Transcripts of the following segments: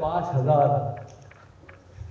5000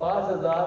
5000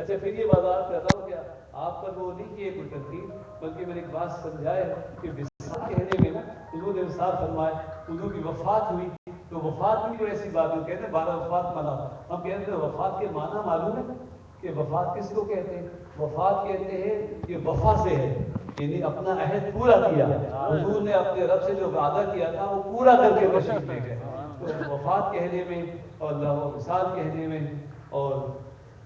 اچھا پھر یہ بازار کر رہا ہوں کیا آپ پر وہ نہیں کیے کوئی تنقید، بلکہ میں نے ایک بات سمجھایا کہ وصال کہنے میں نا حضور نے وصال فرمایا، حضور کی وفات ہوئی تو وفات بھی کوئی ایسی بات نہیں کہتے 12 وفات منا، ہم کہتے ہیں وفات کے معنی معلوم ہے کہ وفات کس کو کہتے ہیں؟ وفات کہتے ہیں کہ وفا سے ہے، یعنی اپنا عہد پورا کیا، حضور نے اپنے رب سے جو وعدہ کیا تھا وہ پورا کر کے تشریف لے گئے۔ تو وفات کہنے میں اور اللہ وصال کہنے میں اور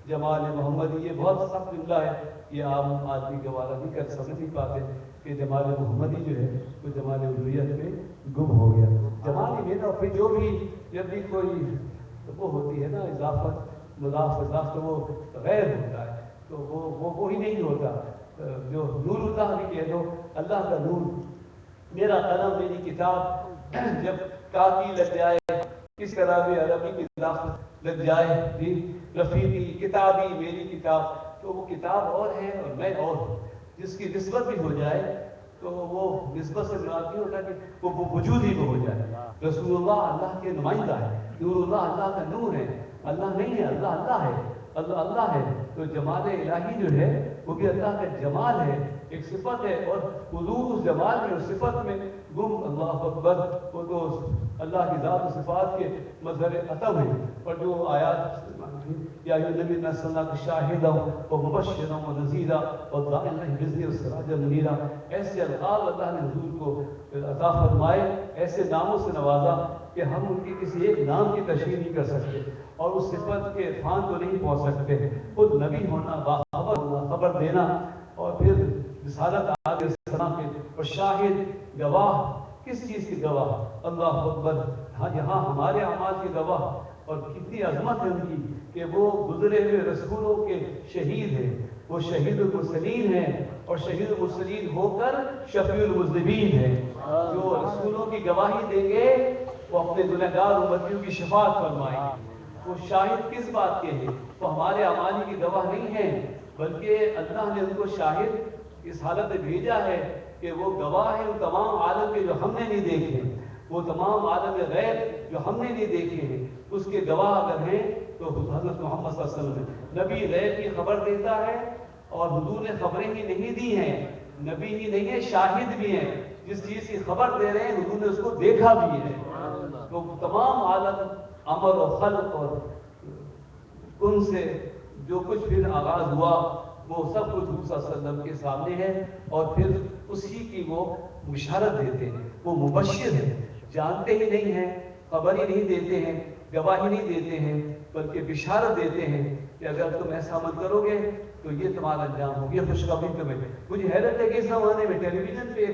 جمال محمد یہ بہت سخت جملہ ہے، یہ عام آدمی گوارا نہیں کر سمجھ نہیں پاتے کہ جمال محمدی جو ہے وہ جمال الوہیت میں گم ہو گیا۔ جمال میں نا پھر جو بھی جب بھی کوئی وہ ہوتی ہے نا اضافت مضاف اضاف تو وہ غیر ہوتا ہے، تو وہی نہیں ہوتا، جو نور اللہ بھی کہہ دو، اللہ کا نور، میرا قلم میری کتاب جب کافی لگ جائے کس طرح بھی عربی کی اضافت لگ جائے، رفیقی کتابی میری کتاب، تو وہ کتاب اور ہے اور میں اور ہوں، جس کی نسبت بھی ہو جائے تو وہ نسبت سے مراد نہیں ہوتا کہ وہ وجود ہی میں ہو جائے۔ رسول اللہ اللہ کے نمائندہ ہے، نور اللہ اللہ کا نور ہے، اللہ نہیں ہے، اللہ اللہ ہے، اللہ اللہ ہے، تو جمال الہی جو ہے وہ بھی اللہ کا جمال ہے، ایک صفت ہے، اور حضور اس جمال میں اور صفت میں گم، اللہ اکبر، وہ تو اللہ کی ذات و صفات کے مظہر عطب ہے۔ اور جو آیات یا نبی صلی اللہ علیہ شاہدہ و مبشرہ و نذیرہ و داعیٰ بإذنہ وسراجا منیرہ، ایسے القاب اللہ نے حضور کو عطا فرمائے، ایسے ناموں سے نوازا کہ ہم ان کی کسی ایک نام کی تشریح نہیں کر سکتے اور اس صفت کے عرفان کو نہیں پہنچ سکتے۔ خود نبی ہونا، باخبر ہونا، خبر دینا، اور پھر رسالت علیہ السلام کے، اور شاہد گواہ، کس چیز کی گواہ؟ اللہ اکبر، یہاں ہمارے اعمال کی گواہ، اور کتنی عظمت ہے ان کی کہ وہ گزرے ہوئے رسولوں کے شہید ہیں، وہ شہید المرسلین ہیں، اور شہید المرسلین ہو کر شفیع المذنبین ہیں، جو رسولوں کی گواہی دیں گے وہ اپنے گنہگار امتیوں کی شفاعت فرمائیں گے۔ وہ شاہد کس بات کے ہیں؟ وہ ہمارے اعمال کی گواہ نہیں ہیں، بلکہ اللہ نے ان کو شاہد اس حالت میں بھیجا ہے کہ وہ گواہ ہیں ان تمام عالم کے جو ہم نے نہیں دیکھے، وہ تمام عالم غیب جو ہم نے نہیں دیکھے ہیں، اس کے گواہ اگر ہیں تو حضرت محمد صلی اللہ علیہ وسلم ہے۔ نبی غیب کی خبر دیتا ہے، اور حضور نے خبریں ہی نہیں دی ہیں، نبی ہی نہیں ہے، شاہد بھی ہیں، جس چیز کی خبر دے رہے ہیں حضور نے اس کو دیکھا بھی ہے۔ تو تمام عالم امر و خلق اور ان سے جو کچھ پھر آغاز ہوا وہ سب کچھ حضور صلی اللہ علیہ وسلم کے سامنے ہے، اور پھر اسی کی وہ بشارت دیتے ہیں، وہ مبشر ہیں، جانتے ہی نہیں ہیں، خبر ہی نہیں دیتے ہیں، گواہی نہیں دیتے ہیں، بلکہ بشارت دیتے ہیں کہ اگر تم ایسا عمل کرو گے تو یہ تمہارا انجام ہوگی، خوشخبری تمہیں۔ مجھے حیرت ہے کہ اس زمانے میں ٹیلی ویژن پہ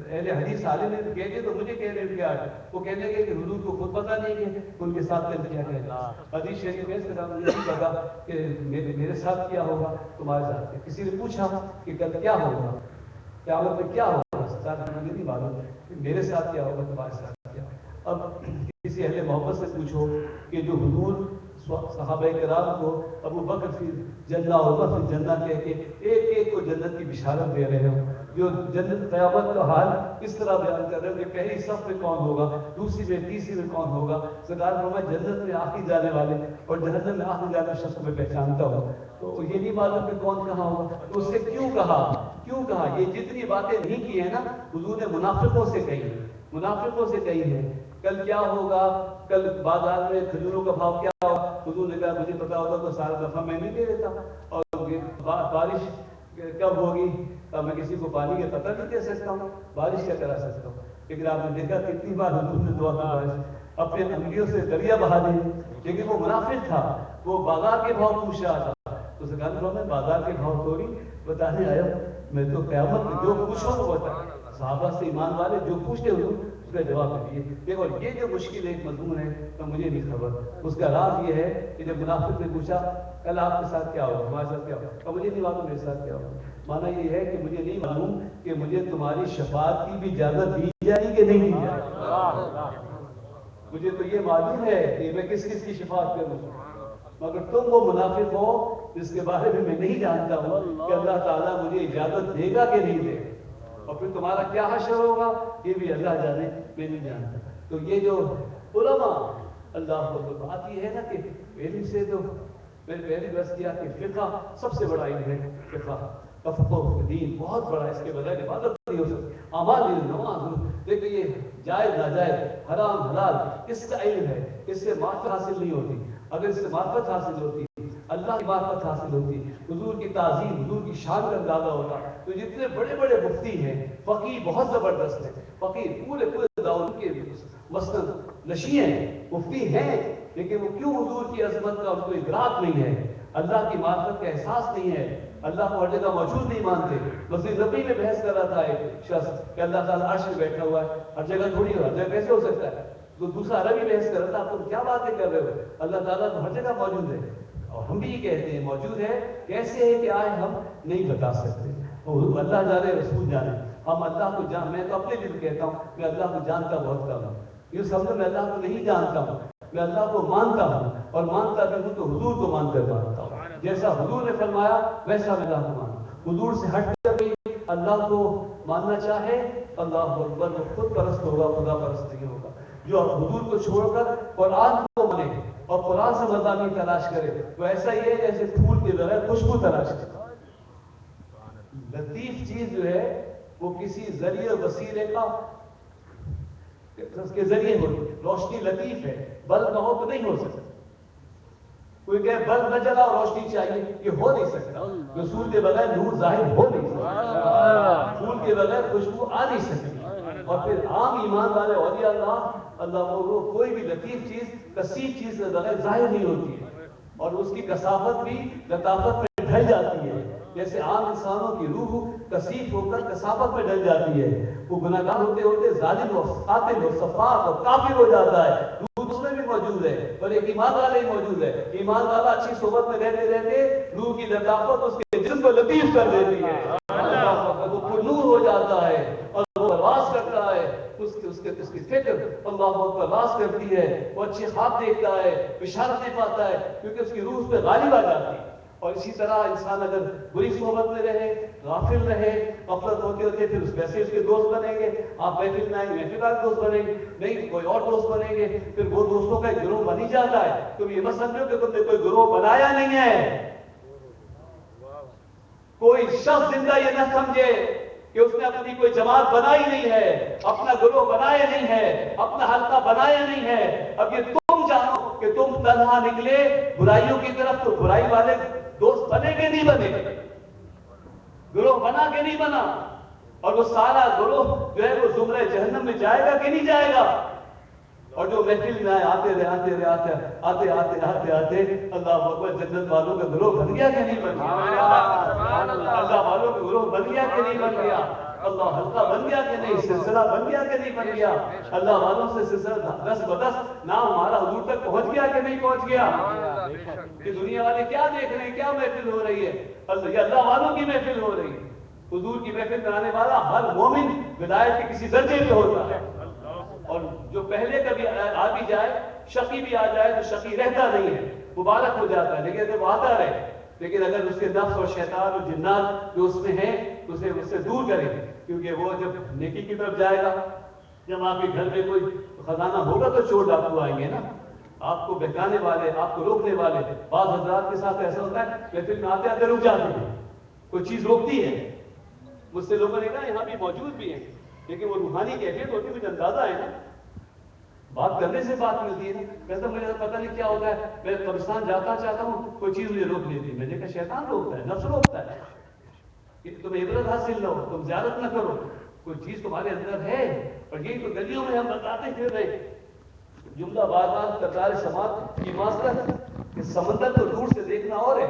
اہل حدیث عالم نے کہتے تو مجھے کہہ رہے تھے، وہ کہنے لگے کہ حضور کو خود پتہ نہیں کہ ان کے ساتھ کیا کہنا۔ حدیث شریف میں نہیں پتا کہ میرے ساتھ کیا ہوگا، تمہارے ساتھ کیا۔ کسی نے پوچھا کہ کل کیا ہوگا، قیامت میں کیا ہوگا، ساتھ مجھے نہیں معلوم میرے ساتھ کیا ہوگا، تمہارے ساتھ کیا ہوگا۔ اب کسی اہل محبت سے پوچھو کہ جو حضور صحابہ کرام کو ابو بکر فی جنہ اور عمر فی جنہ کہہ کے ایک ایک کو جنت کی بشارت دے رہے ہوں، جو جنت قیامت کا حال اس طرح بیان کر رہے ہیں کہ پہلی صف میں کون ہوگا، دوسری میں، تیسری میں کون ہوگا۔ سرکار فرمایا جنت میں آخری جانے والے اور جہنم میں آخری جانے شخص کو میں پہچانتا ہوں، تو یہ نہیں معلوم کہ کون کہاں ہوگا، تو اس سے کیوں کہا یہ جتنی باتیں نہیں کی ہیں نا حضور نے منافقوں سے کہی ہے۔ کل کیا ہوگا، کل بازار میں کھجوروں کا بھاؤ کیا ہوگا، حضور نے کہا مجھے پتا ہوتا تو سارا دفعہ میں نہیں دے دیتا، اور بارش کب ہوگی، میں کسی کو پانی کا قطرہ نہیں دے سکتا ہوں، بارش کیا کرا سکتا ہوں۔ لیکن آپ نے دیکھا کتنی بار حضور نے دعا کی بارش اپنے انگلیوں سے دریا بہا دی، لیکن وہ منافق تھا، وہ بازار کے بھاؤ پوچھ رہا تھا، تو سرکار نے بازار کے بھاؤ تھوڑی بتانے آیا، میں تو قیامت میں جو پوچھو وہ بتا۔ صحابہ سے ایمان والے جو پوچھتے ہوئے اس کا جواب دیے۔ دیکھو یہ جو مشکل ایک مضمون ہے تو مجھے نہیں خبر، اس کا راز یہ ہے کہ جب منافق نے پوچھا کل آپ کے ساتھ کیا ہوگا، ہمارے ساتھ کیا ہوگا، تو مجھے نہیں معلوم میرے ساتھ کیا ہوگا۔ مانا یہ ہے کہ مجھے نہیں معلوم کہ مجھے تمہاری شفاعت کی بھی اجازت دی جائے کہ نہیں دی جائے، مجھے تو یہ معلوم ہے کہ میں کس کی شفاعت کروں، مگر تم وہ منافق ہو جس کے بارے میں نہیں جانتا ہوں کہ اللہ تعالیٰ مجھے اجازت دے گا کہ نہیں دے گا، اور پھر تمہارا کیا حشر ہوگا یہ بھی اللہ جانے، میں نہیں جانتا۔ تو یہ جو علماء، اللہ کو بات یہ ہے نا کہ علم سے تو میں نے پہلی درس کیا کہ فقہ سب سے بڑا علم ہے، فقہ تفقہ دین بہت بڑا، اس کے بغیر عبادت نہیں ہو سکتی، اعمال نماز دیکھیں یہ جائز ناجائز حرام حلال اس کا علم ہے، اس سے معرفت حاصل نہیں ہوتی، اگر اس سے معرفت حاصل ہوتی اللہ کی معرفت حاصل ہوتی، حضور کی تعظیم حضور کی شان کا اندازہ ہوتا، تو جتنے بڑے بڑے مفتی ہیں فقیہ بہت زبردست ہیں، فقیہ پورے داؤن کے مسند نشین ہیں، مفتی ہیں، لیکن وہ کیوں حضور کی عظمت کا ان کو ادراک نہیں ہے، اللہ کی معرفت کا احساس نہیں ہے، اللہ کو ہر جگہ موجود نہیں مانتے۔ مسجد نبی میں بحث کر رہا تھا ایک شخص کہ اللہ تعالیٰ عرش میں بیٹھا ہوا ہے، ہر جگہ تھوڑی ہو، ہر جگہ کیسے ہو سکتا ہے؟ تو دوسرا عربی بحث کر رہا تھا، تم کیا باتیں کر رہے ہو، اللہ تعالیٰ تو ہر جگہ موجود ہے، اور ہم بھی یہ کہتے ہیں موجود ہے، کیسے ہے کہ آج ہم نہیں بتا سکتے، اور اللہ جانے رسول جانے، ہم اللہ کو میں تو اپنے لیے کہتا ہوں میں اللہ کو جانتا بہت کم ہوں، یہ سمجھو میں اللہ کو نہیں جانتا ہوں، میں اللہ کو مانتا ہوں، اور مانتا بھی ہوں تو حضور کو مان کر مانتا ہوں، جیسا حضور نے فرمایا ویسا میں اللہ کو مانتا ہوں، حضور سے ہٹ کر بھی اللہ کو ماننا چاہے اللہ اکبر وہ خود پرست ہوگا، خدا پرست نہیں ہوگا، جو حضور کو چھوڑ کر قرآن کو مانے اور قرآن سے مضامین تلاش کرے وہ ایسا ہی ہے جیسے پھول کے بغیر خوشبو تلاش کرے۔ لطیف چیز جو ہے وہ کسی ذریعے وسیلے کا اس کے ذریعے ہو، روشنی لطیف ہے، بلب نہ ہو تو نہیں ہو سکتا، کوئی کہے بلب نہ جلا اور روشنی چاہیے، یہ ہو نہیں سکتا، رسول کے بغیر نور ظاہر ہو نہیں سکتا، پھول کے بغیر خوشبو آ نہیں سکتی، اور پھر عام ایمان والے اولیاء اللہ وہ کوئی بھی لطیف چیز کثیف چیز کے بغیر ظاہر نہیں ہوتی ہے، اور اس کی کثافت بھی لطافت میں ڈھل جاتی ہے، جیسے عام انسانوں کی روح کثیف ہو کر کثافت میں ڈھل جاتی ہے، وہ گناہگار ہوتے ہوتے ظالم اور قاتل اور صفاق اور کافر ہو جاتا ہے، روح اس میں بھی موجود ہے، اور ایک ایمان والا ہی موجود ہے، ایمان والا اچھی صحبت میں رہتے رہتے روح کی لطافت اس کے جسم کو لطیف کر دیتی ہے، وہ پرنور ہو جاتا ہے اور وہ پرواز کرتا ہے، اس کی فکر اللہ پرواز کرتی ہے، وہ اچھی خواب دیکھتا ہے، بشارتیں پاتا ہے، کیونکہ اس کی روح اس پہ غالب آ جاتی ہے۔ اور اسی طرح انسان اگر بری صحبت میں رہے، غافل رہے، غفلت ہوتے ہوتے پھر ویسے اس کے دوست بنیں گے، آپ محفل میں آئیں گے محفل کا دوست بنیں گے، نہیں کوئی اور دوست بنیں گے، پھر وہ دوستوں کا ایک گروہ بن ہی جاتا ہے، تم یہ مت سمجھو کہ تم نے کوئی گروہ بنایا نہیں ہے، کوئی شخص زندہ یہ نہ سمجھے کہ اس نے اپنی کوئی جماعت بنائی نہیں ہے، اپنا گروہ بنایا نہیں ہے، اپنا حلقہ بنایا نہیں ہے، اب یہ تم جانو کہ تم تنہا نکلے برائیوں کی طرف تو برائی والے دوست بنے کے نہیں بنے، گروہ بنا کے نہیں بنا، اور وہ سارا گروہ جو ہے وہ زمرہ جہنم میں جائے گا کہ نہیں جائے گا، اور جو محفل میں آتے اللہ اکبر جنت والوں کا گروہ بن گیا کہ نہیں بن گیا، اللہ والوں کا گروہ بن گیا کہ نہیں بن گیا، اللہ حلقہ بن گیا کہ نہیں، سلسلہ بن گیا کہ نہیں بن گیا، اللہ والوں سے سلسلہ دس بدس نام ہمارا حضور تک پہنچ گیا کہ نہیں پہنچ گیا، کہ دنیا والے کیا دیکھ رہے ہیں، کیا محفل ہو رہی ہے، یہ اللہ والوں کی محفل ہو رہی ہے، حضور کی محفل میں آنے والا ہر مومن ولایت کے کسی درجے پہ ہوتا ہے، اور جو پہلے کبھی آ بھی جائے، شقی بھی آ جائے تو شقی رہتا نہیں ہے، مبارک ہو جاتا ہے، لیکن اگر وہ آتا رہے، لیکن اگر اس کے نفس اور شیطان اور جنات جو اس میں ہیں تو اسے اس سے دور کریں، کیونکہ وہ جب نیکی کی طرف جائے گا، جب آپ کے گھر میں کوئی خزانہ ہوگا تو چور ڈاکو آئیں گے نا، آپ کو بہکانے والے، آپ کو روکنے والے، بعض حضرات کے ساتھ ایسا ہوتا ہے محفل میں آتے آتے رک جاتے ہیں، کوئی چیز روکتی ہے، مجھ سے لوگوں نے کہا یہاں بھی موجود بھی ہیں، لیکن وہ روحانی کیفیت ہوتی ہے، مجھے اندازہ ہے نا، بات کرنے سے بات ملتی ہے نا، ویسا مجھے پتہ نہیں کیا ہوتا ہے، میں قبرستان جاتا چاہتا ہوں کوئی چیز مجھے روک لیتی ہے، میں نے کہا شیطان روکتا ہے، نفس روکتا ہے کہ تم عبرت حاصل نہ ہو، تم زیارت نہ کرو، کوئی چیز تمہارے اندر ہے، اور یہی تو گلیوں میں ہم بتاتے پھر رہے، جملہ بار بار تکرار سماعت کی معذرت کہ سمندر کو دور سے دیکھنا اور ہے،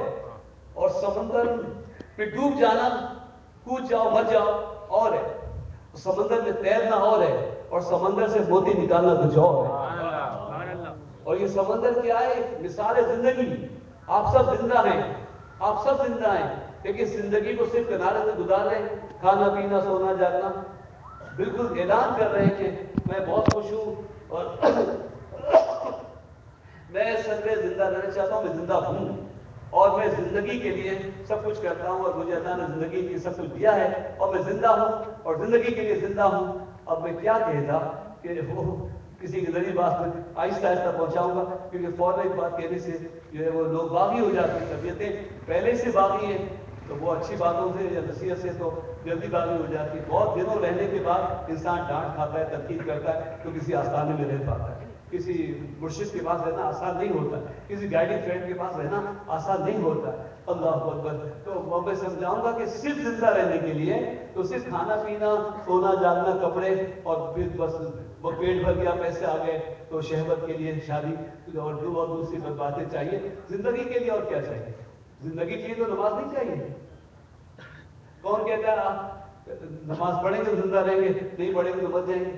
اور سمندر میں ڈوب جانا، کود جاؤ مر جاؤ اور ہے، سمندر میں تیرنا اور ہے، اور سمندر سے موتی نکالنا کچھ اور ہے، اور یہ سمندر کیا ہے؟ مثال زندگی، آپ سب زندہ ہیں، آپ سب زندہ ہیں، لیکن زندگی کو صرف کنارے سے گزار رہے ہیں، کھانا پینا سونا جاگنا، بالکل اعلان کر رہے ہیں کہ میں بہت خوش ہوں اور میں سب میں زندہ رہنا چاہتا ہوں، میں زندہ ہوں، اور میں زندگی کے لیے سب کچھ کرتا ہوں، اور مجھے اللہ نے زندگی کی سب کچھ دیا ہے، اور میں زندہ ہوں اور زندگی کے لیے زندہ ہوں، اب میں کیا کہتا کہ وہ کسی کی ذریعے بات میں آہستہ آہستہ پہنچاؤں گا، کیونکہ فوراً ایک بات کہنے سے جو ہے وہ لوگ باغی ہو جاتے ہیں، طبیعتیں پہلے سے باغی ہیں، تو وہ اچھی باتوں سے یا نصیحت سے تو جلدی باغی ہو جاتی ہے۔ بہت دنوں رہنے کے بعد انسان ڈانٹ کھاتا ہے، تنقید کرتا ہے، تو کسی آستانے میں رہ پاتا ہے۔ کسی مرشد کے پاس رہنا آسان نہیں ہوتا، کسی گائیڈنگ فرینڈ کے پاس رہنا آسان نہیں ہوتا۔ اللہ اکبر۔ تو میں سمجھاؤں گا کہ صرف زندہ رہنے کے لیے تو صرف کھانا پینا، سونا جاگنا، کپڑے، اور پھر بس وہ پیٹ بھر گیا، پیسے آ گئے تو شہوت کے لیے شادی اور دوسری باتیں چاہیے۔ زندگی کے لیے اور کیا چاہیے؟ زندگی کے لیے تو نماز نہیں چاہیے۔ کون کہتا ہے آپ نماز پڑھیں گے تو زندہ رہیں گے، نہیں پڑھیں گے تو مر جائیں گے؟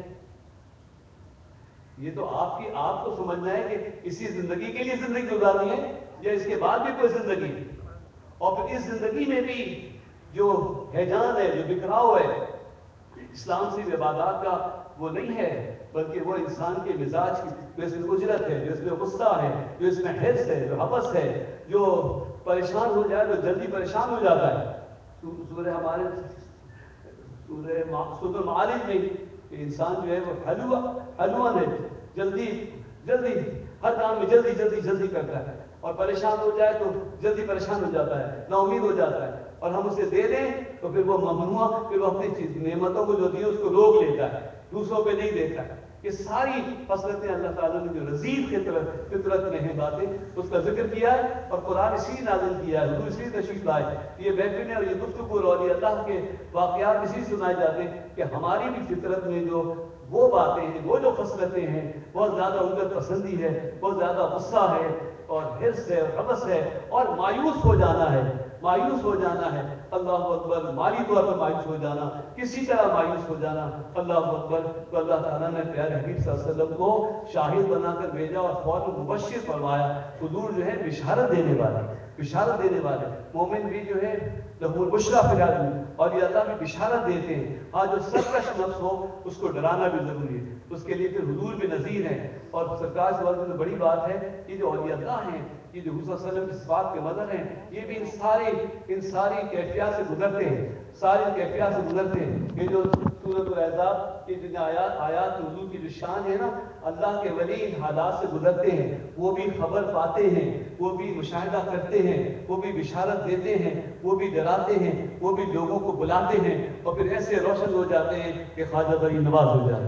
یہ تو آپ کو سمجھنا ہے کہ اسی زندگی کے لیے زندگی گزارنی ہے یا اس کے بعد بھی کوئی زندگی ہے، اور پھر اس زندگی میں بھی جو ہیجان ہے، جو بکھراؤ ہے، اسلام سے عبادات کا وہ نہیں ہے، بلکہ وہ انسان کے مزاج کی جو اس میں اجرت ہے، جو اس میں غصہ ہے، جو اس میں حرص ہے، جو حوث ہے، جو پریشان ہو جائے تو جلدی پریشان ہو جاتا ہے۔ سورہ المعارج میں انسان جو ہے وہ حلوان ہے، جلدی ہر کام میں جلدی کرتا ہے، اور پریشان ہو جائے تو جلدی پریشان ہو جاتا ہے، نا امید ہو جاتا ہے، اور ہم اسے دے دیں تو پھر وہ ممنوع، پھر وہ اپنی نعمتوں کو جو دی اس کو روک لیتا ہے، دوسروں پہ نہیں دیتا ہے۔ یہ ساری فضلتیں اللہ تعالیٰ نے جو رزید فطرت میں ہیں باتیں اس کا ذکر کیا ہے، اور قرآن اسی نازل کیا ہے، حضور اسی تشریف لائے۔ یہ محفلیں اور یہ گفتگو اور یہ اللہ کے واقعات اسی سنائے جاتے ہیں کہ ہماری بھی فطرت میں جو وہ باتیں ہیں، وہ جو خصلتیں ہیں، بہت زیادہ عزت پسندی ہے، بہت زیادہ غصہ ہے، اور حرص ہے، اور حوث ہے، اور مایوس ہو جانا ہے، اللہ اکبر، مالی طور پر مایوس ہو جانا، کسی طرح مایوس ہو جانا، اللہ اکبر۔ تو اللہ تعالیٰ نے پیارے حبیب صلی اللہ علیہ وسلم کو شاہد بنا کر بھیجا اور فوراً مبشر فرمایا۔ حضور جو ہے بشارت دینے والے، مومن بھی جو ہے لہو البشریٰ فی الحیاۃ، اور یہ اللہ بھی بشارت دیتے ہیں۔ آج جو سرکش نفس ہو اس کو ڈرانا بھی ضروری ہے، اس کے لیے پھر حضور بھی نذیر ہیں، اور سرکار سے بڑی بڑی بات ہے کہ جو اولیاء اللہ ہیں، یہ جو حضور صلی اللہ علیہ وسلم کی صفات کے مظہر ہیں، یہ بھی ان ساری کیفیات سے گزرتے ہیں، یہ جو سورۃ الاحزاب کی جو آیات حضور کی جو شان ہے نا، اللہ کے ولی ان حالات سے گزرتے ہیں، وہ بھی خبر پاتے ہیں، وہ بھی مشاہدہ کرتے ہیں، وہ بھی بشارت دیتے ہیں، وہ بھی ڈراتے ہیں، وہ بھی لوگوں کو بلاتے ہیں، اور پھر ایسے روشن ہو جاتے ہیں کہ خواجہ بری نواز ہو جاتے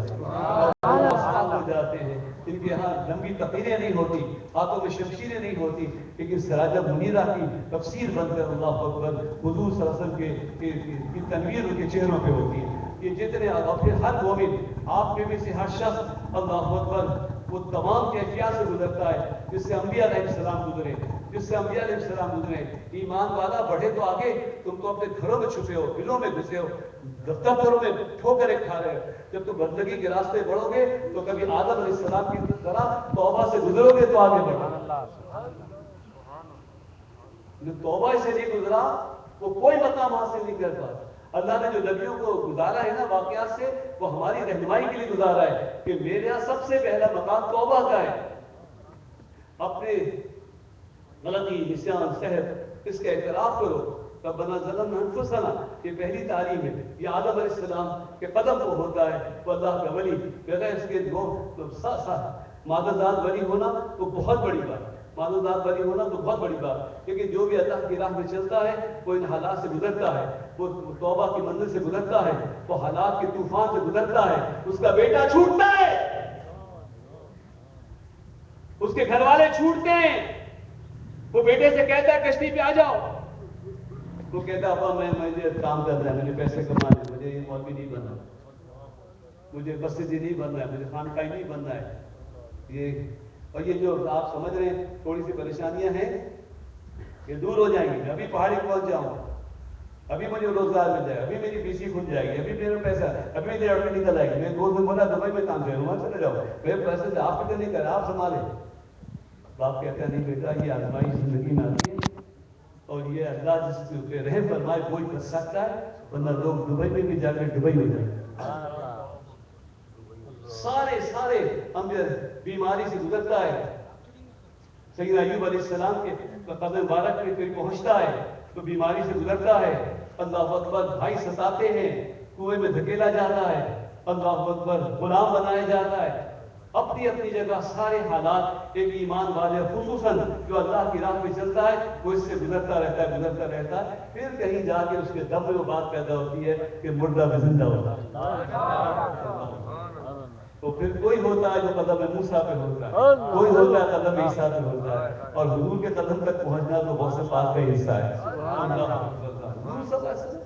ہیں۔ ان کے یہاں لمبی تقریریں نہیں ہوتی، ہاتھوں میں شمشیریں نہیں ہوتی، لیکن سراجہ منیرہ کی تفسیر بن کر اللہ اکبر حضور صلی اللہ علیہ وسلم کی تنویر ان کے چہروں پہ ہوتی ہے۔ یہ جتنے، اور پھر ہر مومن، آپ میں بھی سے ہر شخص اللہ اکبر وہ تمام کیفیات سے گزرتا ہے جس سے انبیاء علیہ السلام گزرے۔ ایمان والا بڑھے تو آگے، تم تو اپنے گھروں میں چھپے ہو، دلوں میں گھسے ہو، دفتروں میں ٹھوکریں کھا رہے ہو۔ جب تم بندگی کے راستے بڑھو گے تو کبھی آدم علیہ السلام کی طرح توبہ سے گزرو گے تو آگے بڑھو۔ جو توبہ سے نہیں گزرا وہ کوئی مقام حاصل نہیں کرتا۔ اللہ نے جو نبیوں کو گزارا ہے نا واقعات سے، وہ ہماری رہنمائی کے لیے گزارا ہے کہ میرے یہاں سب سے پہلا مقام توبہ کا ہے۔ اپنے غلطی، نسیان، سہو، اس کا اعتراف کرو۔ ربنا ظلمنا انفسنا، یہ پہلی تعلیم ہے۔ یہ آدم علیہ السلام کے قدم کو ہوتا ہے، وہ اللہ کا ولی، بغیر اس کے مادرزاد ولی ہونا تو بہت بڑی بات، لیکن جو بھی اللہ کی راہ میں چلتا ہے وہ ان حالات سے گزرتا ہے، وہ توبہ کی منزل سے گزرتا ہے، وہ حالات کے طوفان سے گزرتا ہے، اس کا بیٹا چھوٹتا ہے، اس کے گھر والے چھوٹتے ہیں، وہ بیٹے سے کہتا ہے کشتی پہ آ جاؤ، وہ کہتا ہے ابا مجھے کام کرنا ہے، مجھے پیسے کمانے، مجھے یہ مولوی نہیں بننا، مجھے مسجدی نہیں بننا ہے، مجھے خانقاہی نہیں بننا ہے۔ اور یہ جو آپ سمجھ رہے ہیں تھوڑی سی پریشانیاں ہیں، یہ دور ہو جائیں گی۔ ابھی پہاڑی پہنچ جاؤں، ابھی مجھے روزگار مل جائے، ابھی میری پی سی کھل جائے گی، ابھی میرا پیسہ، ابھی میری لڑکی نکل آئے گی۔ میرے دوست نے بولا دبئی میں کام کروں، وہاں چلے جاؤ، میرے پیسے سے آپ فکر نہیں کریں، آپ سنبھالیں۔ باپ کہتا ہے نہیں بیٹا، یہ آزمائش زندگی میں آتی ہے، اور یہ اللہ جس کے اوپر رحم فرمائے وہی کر سکتا ہے، ورنہ لوگ دبئی میں بھی جا کے ڈبئی ہو جائیں۔ سارے انبیاء بیماری سے گزرتا ہے۔ سیدنا ایوب علیہ السلام کے قدم مبارک میں کوئی پہنچتا ہے تو بیماری سے گزرتا ہے، اللہ اکبر، بھائی ستاتے ہیں، کنویں میں دھکیلا جاتا ہے، اللہ اکبر، غلام بنایا جاتا ہے، اپنی اپنی جگہ سارے حالات ایک ایمان والے خصوصاً جو اللہ کی راہ پہ چلتا ہے وہ اس سے گزرتا رہتا ہے پھر کہیں جا کے اس کے دم میں وہ بات پیدا ہوتی ہے کہ مردہ بھی زندہ ہوتا ہے. تو پھر کوئی ہوتا ہے جو قدم موسیٰ پہ ہوتا ہے, کوئی ہوتا ہے قدم عیسیٰ پہ ہوتا ہے, اور حضور کے قدم تک پہنچنا تو بہت سے بات کا حصہ ہے. حضور سب ایسے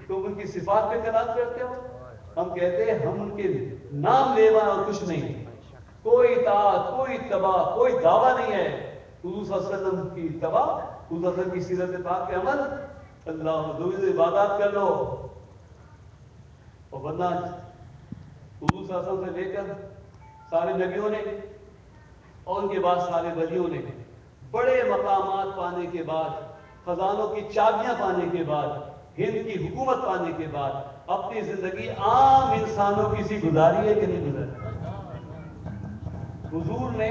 تم ان کی صفات پہ کلام کرتے ہو, ہم کہتے ہیں ہم ان کے نام لیوا اور کچھ نہیں, کوئی اطاعت کوئی اتباع کوئی دعویٰ نہیں ہے. حضور صلی اللہ علیہ وسلم کی اتباع, حضور صلی اللہ علیہ وسلم کی سیرت پاک کے عمل, اللہ دو عبادات کر لو. اور ورنہ حضور صلی اللہ علیہ وسلم سے لے کر سارے نبیوں نے اور ان کے بعد سارے ولیوں نے بڑے مقامات پانے کے بعد, خزانوں کی چابیاں پانے کے بعد, ہند کی حکومت پانے کے بعد اپنی زندگی عام انسانوں کی سی گزاری ہے کہ نہیں گزاری؟ حضور نے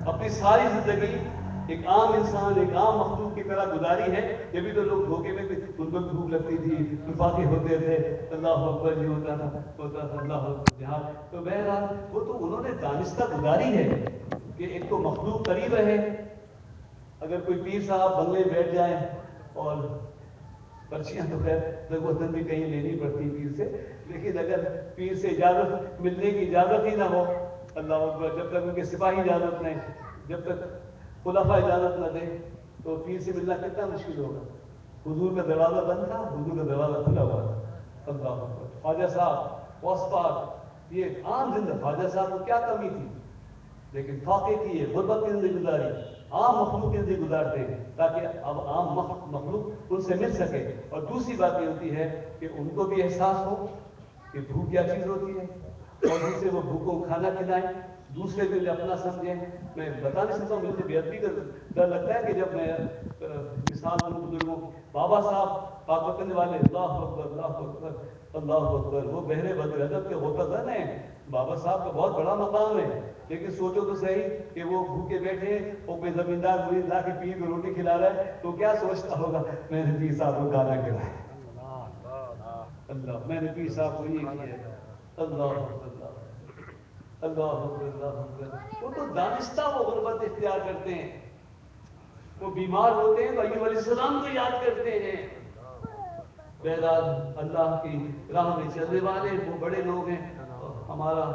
اپنی ساری زندگی ایک عام انسان, ایک عام مخلوق کی طرح گزاری ہے. یہ بھی تو لوگ دھوکے میں ان کو بھوک لگتی تھی, وفاقے ہوتے تھے, اللہ اکبر جی ہوتا تھا اللہ اکبر جہاد. تو بہرحال وہ تو انہوں نے دانستہ گزاری ہے کہ ایک تو مخلوق قریب ہے. اگر کوئی پیر صاحب بنگلے میں بیٹھ جائیں, اور پرچیاں تو خیر ضرورت بھی کہیں لینی پڑتی پیر سے, لیکن اگر پیر سے اجازت ملنے کی اجازت ہی نہ ہو, اللہ اکبر, جب تک ان کے سپاہی اجازت نہیں, جب تک خلفاء اجازت نہ دیں, تو پیر سے ملنا کتنا مشکل ہوگا. حضور کا دروازہ بند تھا, حضور کا دروازہ کھلا ہوا تھا. اللہ اکبر. خواجہ صاحب وصفات یہ عام زندہ, خواجہ صاحب کو کیا کمی تھی, لیکن فاقے کی ہے, غربت کی زندگی گزاری, عام مخلوق کی زندگی گزارتے ہیں تاکہ اب عام مخلوق ان سے مل سکے. اور دوسری بات یہ ہوتی ہے کہ ان کو بھی احساس ہو کہ بھوک کیا چیز ہوتی ہے, اور دوسرے وہ بھوک کو کھانا کھلائیں, دوسرے کو اپنا سمجھیں. میں بتا نہیں سکتا ہوں, مجھے تو بے ادبی کا ڈر لگتا ہے کہ جب میں مثال دوں بزرگوں, بابا صاحب پاک وطن والے, اللہ اکبر اللہ اکبر اللہ اکبر, وہ بہرے بدر ادب کے غوطہ ہیں. بابا صاحب کا بہت بڑا مقام ہے, لیکن سوچو تو صحیح کہ وہ بھوکے بیٹھے اور کوئی زمیندار مرید لا کے پیر کو روٹی کھلا رہا ہے, تو کیا سوچتا ہوگا میں نے پیر صاحب کو کھانا کھلایا, اللہ میں نے پیر صاحب کو یہ کیا, اللہ اللہ اللہ. وہ تو دانستہ وہ غربت اختیار کرتے ہیں, وہ بیمار ہوتے ہیں تو ایوب علیہ السلام کو یاد کرتے ہیں. بہرحال اللہ کی راہ میں چلنے والے وہ بڑے لوگ ہیں, ہمارا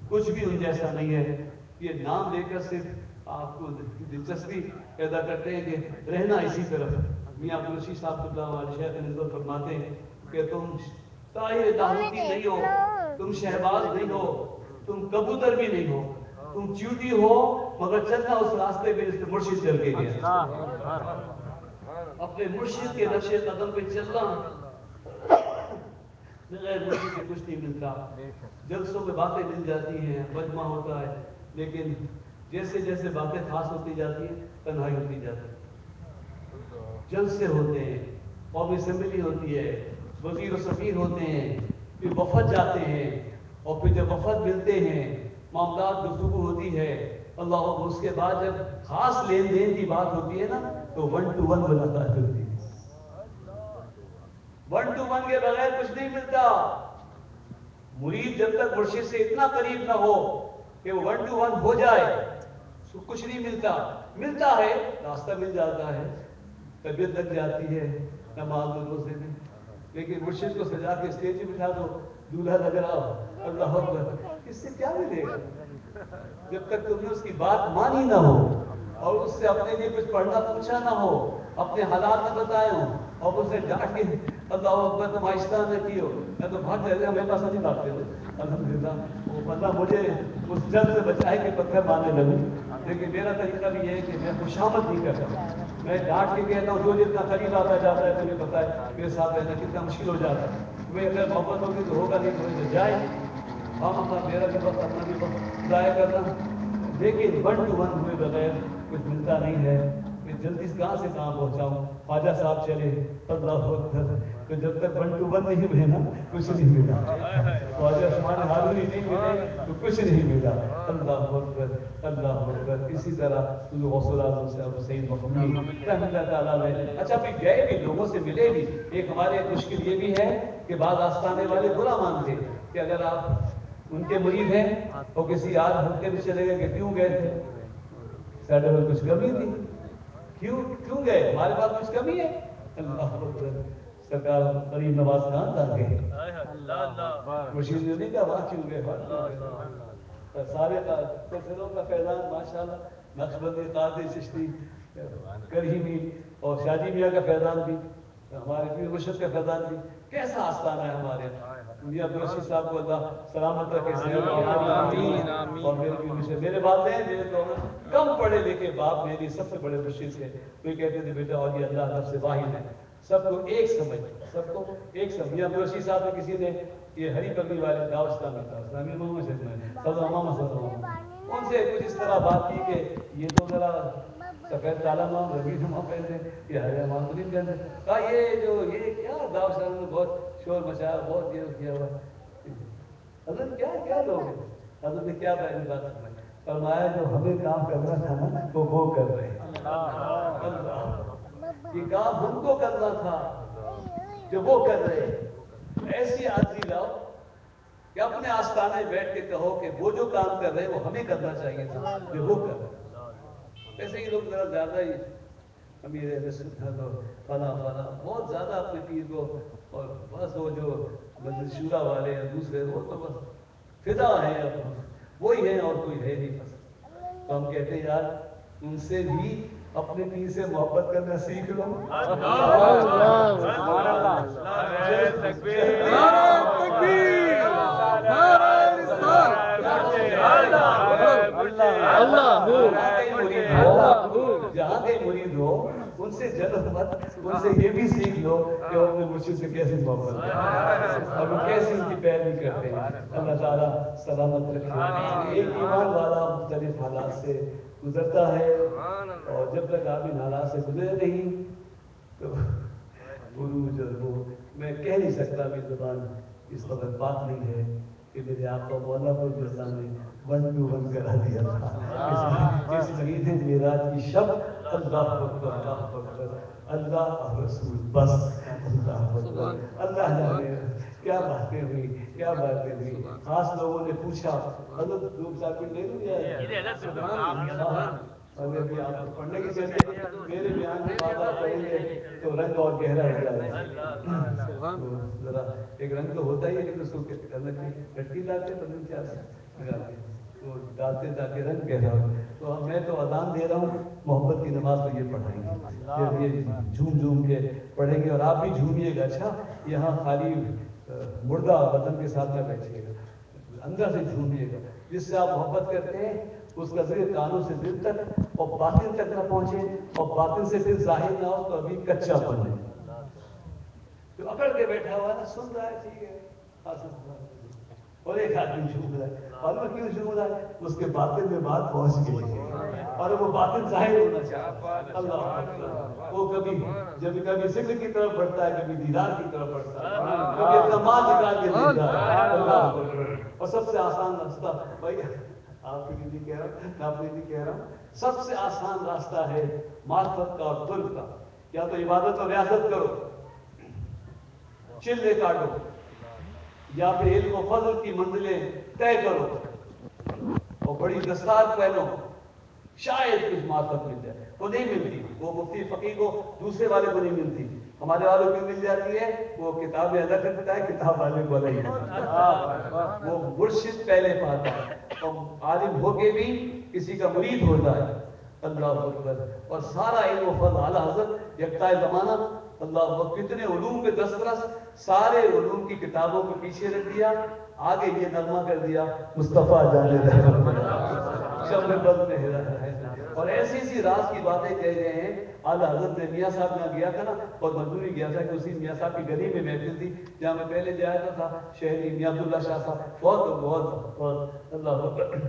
کچھ بھی ان جیسا نہیں ہے. یہ نام لے کر صرف آپ کو دلچسپی پیدا کرتے ہیں کہ رہنا اسی طرف. میاں عبدالرشید صاحب اللہ علیہ شیخ نسبت فرماتے ہیں کہ تم طاہر لاہوتی نہیں ہو, تم شہباز نہیں ہو, تم کبوتر بھی نہیں ہو, تم چیوٹی ہو مگر چلنا اس راستے پہ جس پہ مرشد چل کے گیا. اپنے مرشد کے نقش قدم پہ چلنا, بغیر مرشد کے کچھ نہیں ملتا. جلسوں میں باتیں مل جاتی ہیں, مجمع ہوتا ہے, لیکن جیسے جیسے باتیں خاص ہوتی جاتی ہیں تنہائی ہوتی جاتی ہے. جلسے ہوتے ہیں, قومی اسمبلی ہوتی ہے, وزیر و سفیر ہوتے ہیں, پھر وفد جاتے ہیں, اور پھر جب وفد ملتے ہیں معاملات گفتگو ہوتی ہے, اللہ اکبر. اس کے بعد جب خاص لین دین کی بات ہوتی ہے نا تو 1 to 1 ملاقات ہوتی ہے. 1 to 1 کے بغیر کچھ نہیں ملتا. مرید جب تک مرشد سے اتنا قریب نہ ہو کہ وہ 1 to 1 ہو جائے اس کو کچھ نہیں ملتا. ملتا ہے, راستہ مل جاتا ہے, طبیعت لگ جاتی ہے نماز و روزے میں, لیکن مرشد کو سجا کے اسٹیج پہ بٹھا دو, دولہا لگ رہا ہو, اللہ اکبر, اس سے کیا ملے گا جب تک تم نے اس کی بات مانی نہ ہو, اور اس سے اپنے لیے کچھ پڑھنا پوچھا نہ ہو, اپنے حالات نہ بتائے ہوں, اور اسے ڈانٹ کے اللہ اکبر تم آہستہ نہ کیو, میں تو بھاگ جائے گا, میرے پاس نہیں بات کرتے. الحمدللہ وہ بندہ مجھے اس جلد سے بچائے کہ پتھر مارنے لگوں, لیکن میرا طریقہ بھی یہ ہے کہ میں خوشامد نہیں کرتا. میں ڈانٹ کے کہتا ہوں, جو جتنا قریب آتا جاتا ہے تمہیں پتہ ہے میرے ساتھ رہنا کتنا مشکل ہو جاتا ہے. تمہیں اگر محبت ہوگی تو ہوگا, نہیں تو جائے. ہم اپنا میرا بھی وقت اپنا بھی وقت ضائع کرنا, لیکن 1 to 1 ہوئے بغیر کچھ ملتا نہیں ہے. کہ جلدی سے کہاں سے کہاں پہنچاؤں, خواجہ صاحب چلے, اللہ اکبر, تو جب تک 1 to 1 نہیں ہوئے نا کچھ نہیں ملا. خواجہ عثمان حاضری نہیں ملے تو کچھ نہیں ملا. اللہ اکبر اللہ اکبر. اسی طرح غوث اعظم سے سید مخدوم رحمۃ اللہ تعالیٰ علیہ. اچھا پھر گئے بھی, لوگوں سے ملے بھی. ایک ہمارے مشکل یہ بھی ہے کہ بعض آستانے والے برا مانتے کہ اگر آپ ان کے مرید ہیں اور کسی آج ہفتے میں چلے گئے کہ کیوں گئے تھے؟ ساڈے میں کچھ کمی تھی، کیوں گئے؟ ہمارے پاس کچھ کمی ہے؟ اللہ اکبر، سرکار غریب نواز کہاں تھا گئے؟ مشیر نے نہیں کہا وہاں کیوں گئے؟ سارے سلسلوں کا فیضان ماشاءاللہ، نقشبندی، قادری، چشتی، کریمی اور شاجی میاں کا فیضان بھی، ہمارے پیر مرشد کا فیضان بھی، کیسا آستانہ ہے ہمارے میاں قریشی صاحب کو اللہ سلامت رکھے، اور میرے والدین میرے تو کم پڑھے لکھے باپ میری سب سے بڑے مرشد تھے، کوئی کہتے تھے بیٹا اور یہ اللہ نفس واحد ہے، سب کو ایک سمجھ، سب کو ایک سمجھ۔ میاں قریشی صاحب نے کسی نے یہ ہری پگڑی والے داوستان میں تھا اسلامی محمد سے ان سے کچھ اس طرح بات کی کہ یہ تو ذرا سفید کالا مام ربی نما پہنتے یہ ہرے مام تو نہیں پہنتے، کہا یہ کیا داوستان میں بہت شور مچایا، بہت یہ کیا ہوا، حضرت کیا لوگ ہیں؟ حضرت نے کیا پہلی بات سمجھ فرمایا جو ہمیں کام کرنا تھا نا تو وہ کر رہے ہیں، یہ کام ہم کو کرنا تھا جو وہ کر رہے ہیں، ایسی آدمی لاؤ کہ اپنے آستانے بیٹھ کے کہو کہ وہ جو کام کر رہے ہیں وہ ہمیں کرنا چاہیے تھا جو وہ کر رہے ہیں۔ ایسے ہی لوگ ذرا زیادہ ہی امیر اہل سنت اور فلاں بہت زیادہ اپنے پیر کو، اور بس وہ جو مجلس شورا والے ہیں دوسرے وہ تو بس فدا ہیں، اب وہی ہیں اور کوئی ہے نہیں بس۔ تو ہم کہتے ہیں یار ان سے بھی اپنے پیر سے محبت کرنا سیکھ لو۔ جہاں کے مرید ہو ان سے جلد مت، ان سے یہ بھی سیکھ لو کہ وہ اپنے مرشد سے کیسے محبت کرتے ہیں اور وہ کیسے ان کی پیروی کرتے ہیں۔ اللہ تعالیٰ سلامت رکھے۔ ایک ایمان والا مختلف حالات سے گزرتا ہے، اور جب تک آپ ان حالات سے گزرے نہیں تو عروج اور وہ میں کہہ نہیں سکتا، میری زبان اس وقت بات نہیں ہے کہ میرے آپ کو مولا پر جیسا نے 1 to 1 کرا دیا تھا اس عید معراج کی شب۔ اللہ اکبر، اللہ اکبر، اللہ رسول بس، اللہ اکبر، اللہ جانے کیا باتیں ہوئی، کیا باتیں ہوئی۔ خاص لوگوں نے پوچھا حضرت روم صاحب کو لے لوں یا ابھی آپ پڑھنے کی چلیے، میرے بیان کے بعد آپ پڑھیں گے تو رنگ اور گہرا ہو جائے گا، ذرا ایک رنگ تو ہوتا ہی ہے، لیکن اس کو لٹکی ڈالتے پتہ کیا وہ ڈالتے تاکہ رنگ گہرا ہو۔ تو میں تو اذان دے رہا ہوں، محبت کی نماز تو یہ پڑھائیں گے، یہ جھوم کے پڑھیں گے، اور آپ بھی جھومیے گا۔ اچھا یہاں خالی مردہ بدن کے ساتھ نہ بیٹھیے گا، اندر سے جھومیے گا، جس سے آپ محبت کرتے ہیں اس کا ذریعہ کانوں سے دل تک اور باطن تک نہ پہنچے، اور باطن سے دل ظاہر نہ ہو تو ابھی کچا پن ہے۔ جو اکڑ کے بیٹھا ہوا ہے نا، سن رہا ہے ٹھیک ہے، اور ایک آدمی جھوم رہا ہے، اور وہ کیوں جھوم رہا ہے؟ اس کے باطن میں بات پہنچ گئی ہے اور وہ باطن ظاہر ہونا چاہتا ہے۔ اللہ اکبر، وہ کبھی ذکر کی طرف بڑھتا ہے، کبھی دیدار کی طرف بڑھتا ہے، کبھی اپنا مال نکال کے دیتا ہے۔ اللہ اکبر، اور سب سے آسان راستہ بھائی آپ کے لیے نہیں کہہ رہا ہوں، میں اپنے لیے کہہ رہا ہوں، سب سے آسان راستہ ہے معرفت کا اور طلب کا۔ یا تو عبادت و ریاضت کرو، چلے کاٹو، یا پھر علم و فضل کی منزلیں طے کرو اور بڑی دستار پہنو، شاید کچھ معرفت مل جائے۔ وہ نہیں ملتی، وہ مفتی فقیر کو دوسرے والے کو نہیں ملتی، ہمارے والوں کو مل جاتی ہے، وہ کتابیں الگ رکھتا ہے، کتاب والے کو الگ رکھتا ہے، وہ مرشد پہلے پاتا ہے، اور عالم ہو کے بھی کسی کا مرید ہوتا ہے۔ اللہ اکبر، اور سارا علم و فضل اعلیٰ حضرت یکتا زمانہ، اللہ اکبر، کتنے علوم پہ دسترس، سارے علوم کی کتابوں کو پیچھے رکھ دیا، آگے یہ نغمہ کر دیا مصطفیٰ جانے رحمت شب بد میں ہے۔ اور ایسی ایسی راز کی باتیں کہہ رہے ہیں۔ اعلیٰ حضرت نے میاں صاحب جہاں گیا تھا نا، اور مزدوری گیا تھا کہ اسی میاں صاحب کی گلی میں محفل تھی جہاں میں پہلے جایا تھا، شہری میاں عبداللہ شاہ صاحب بہت اللہ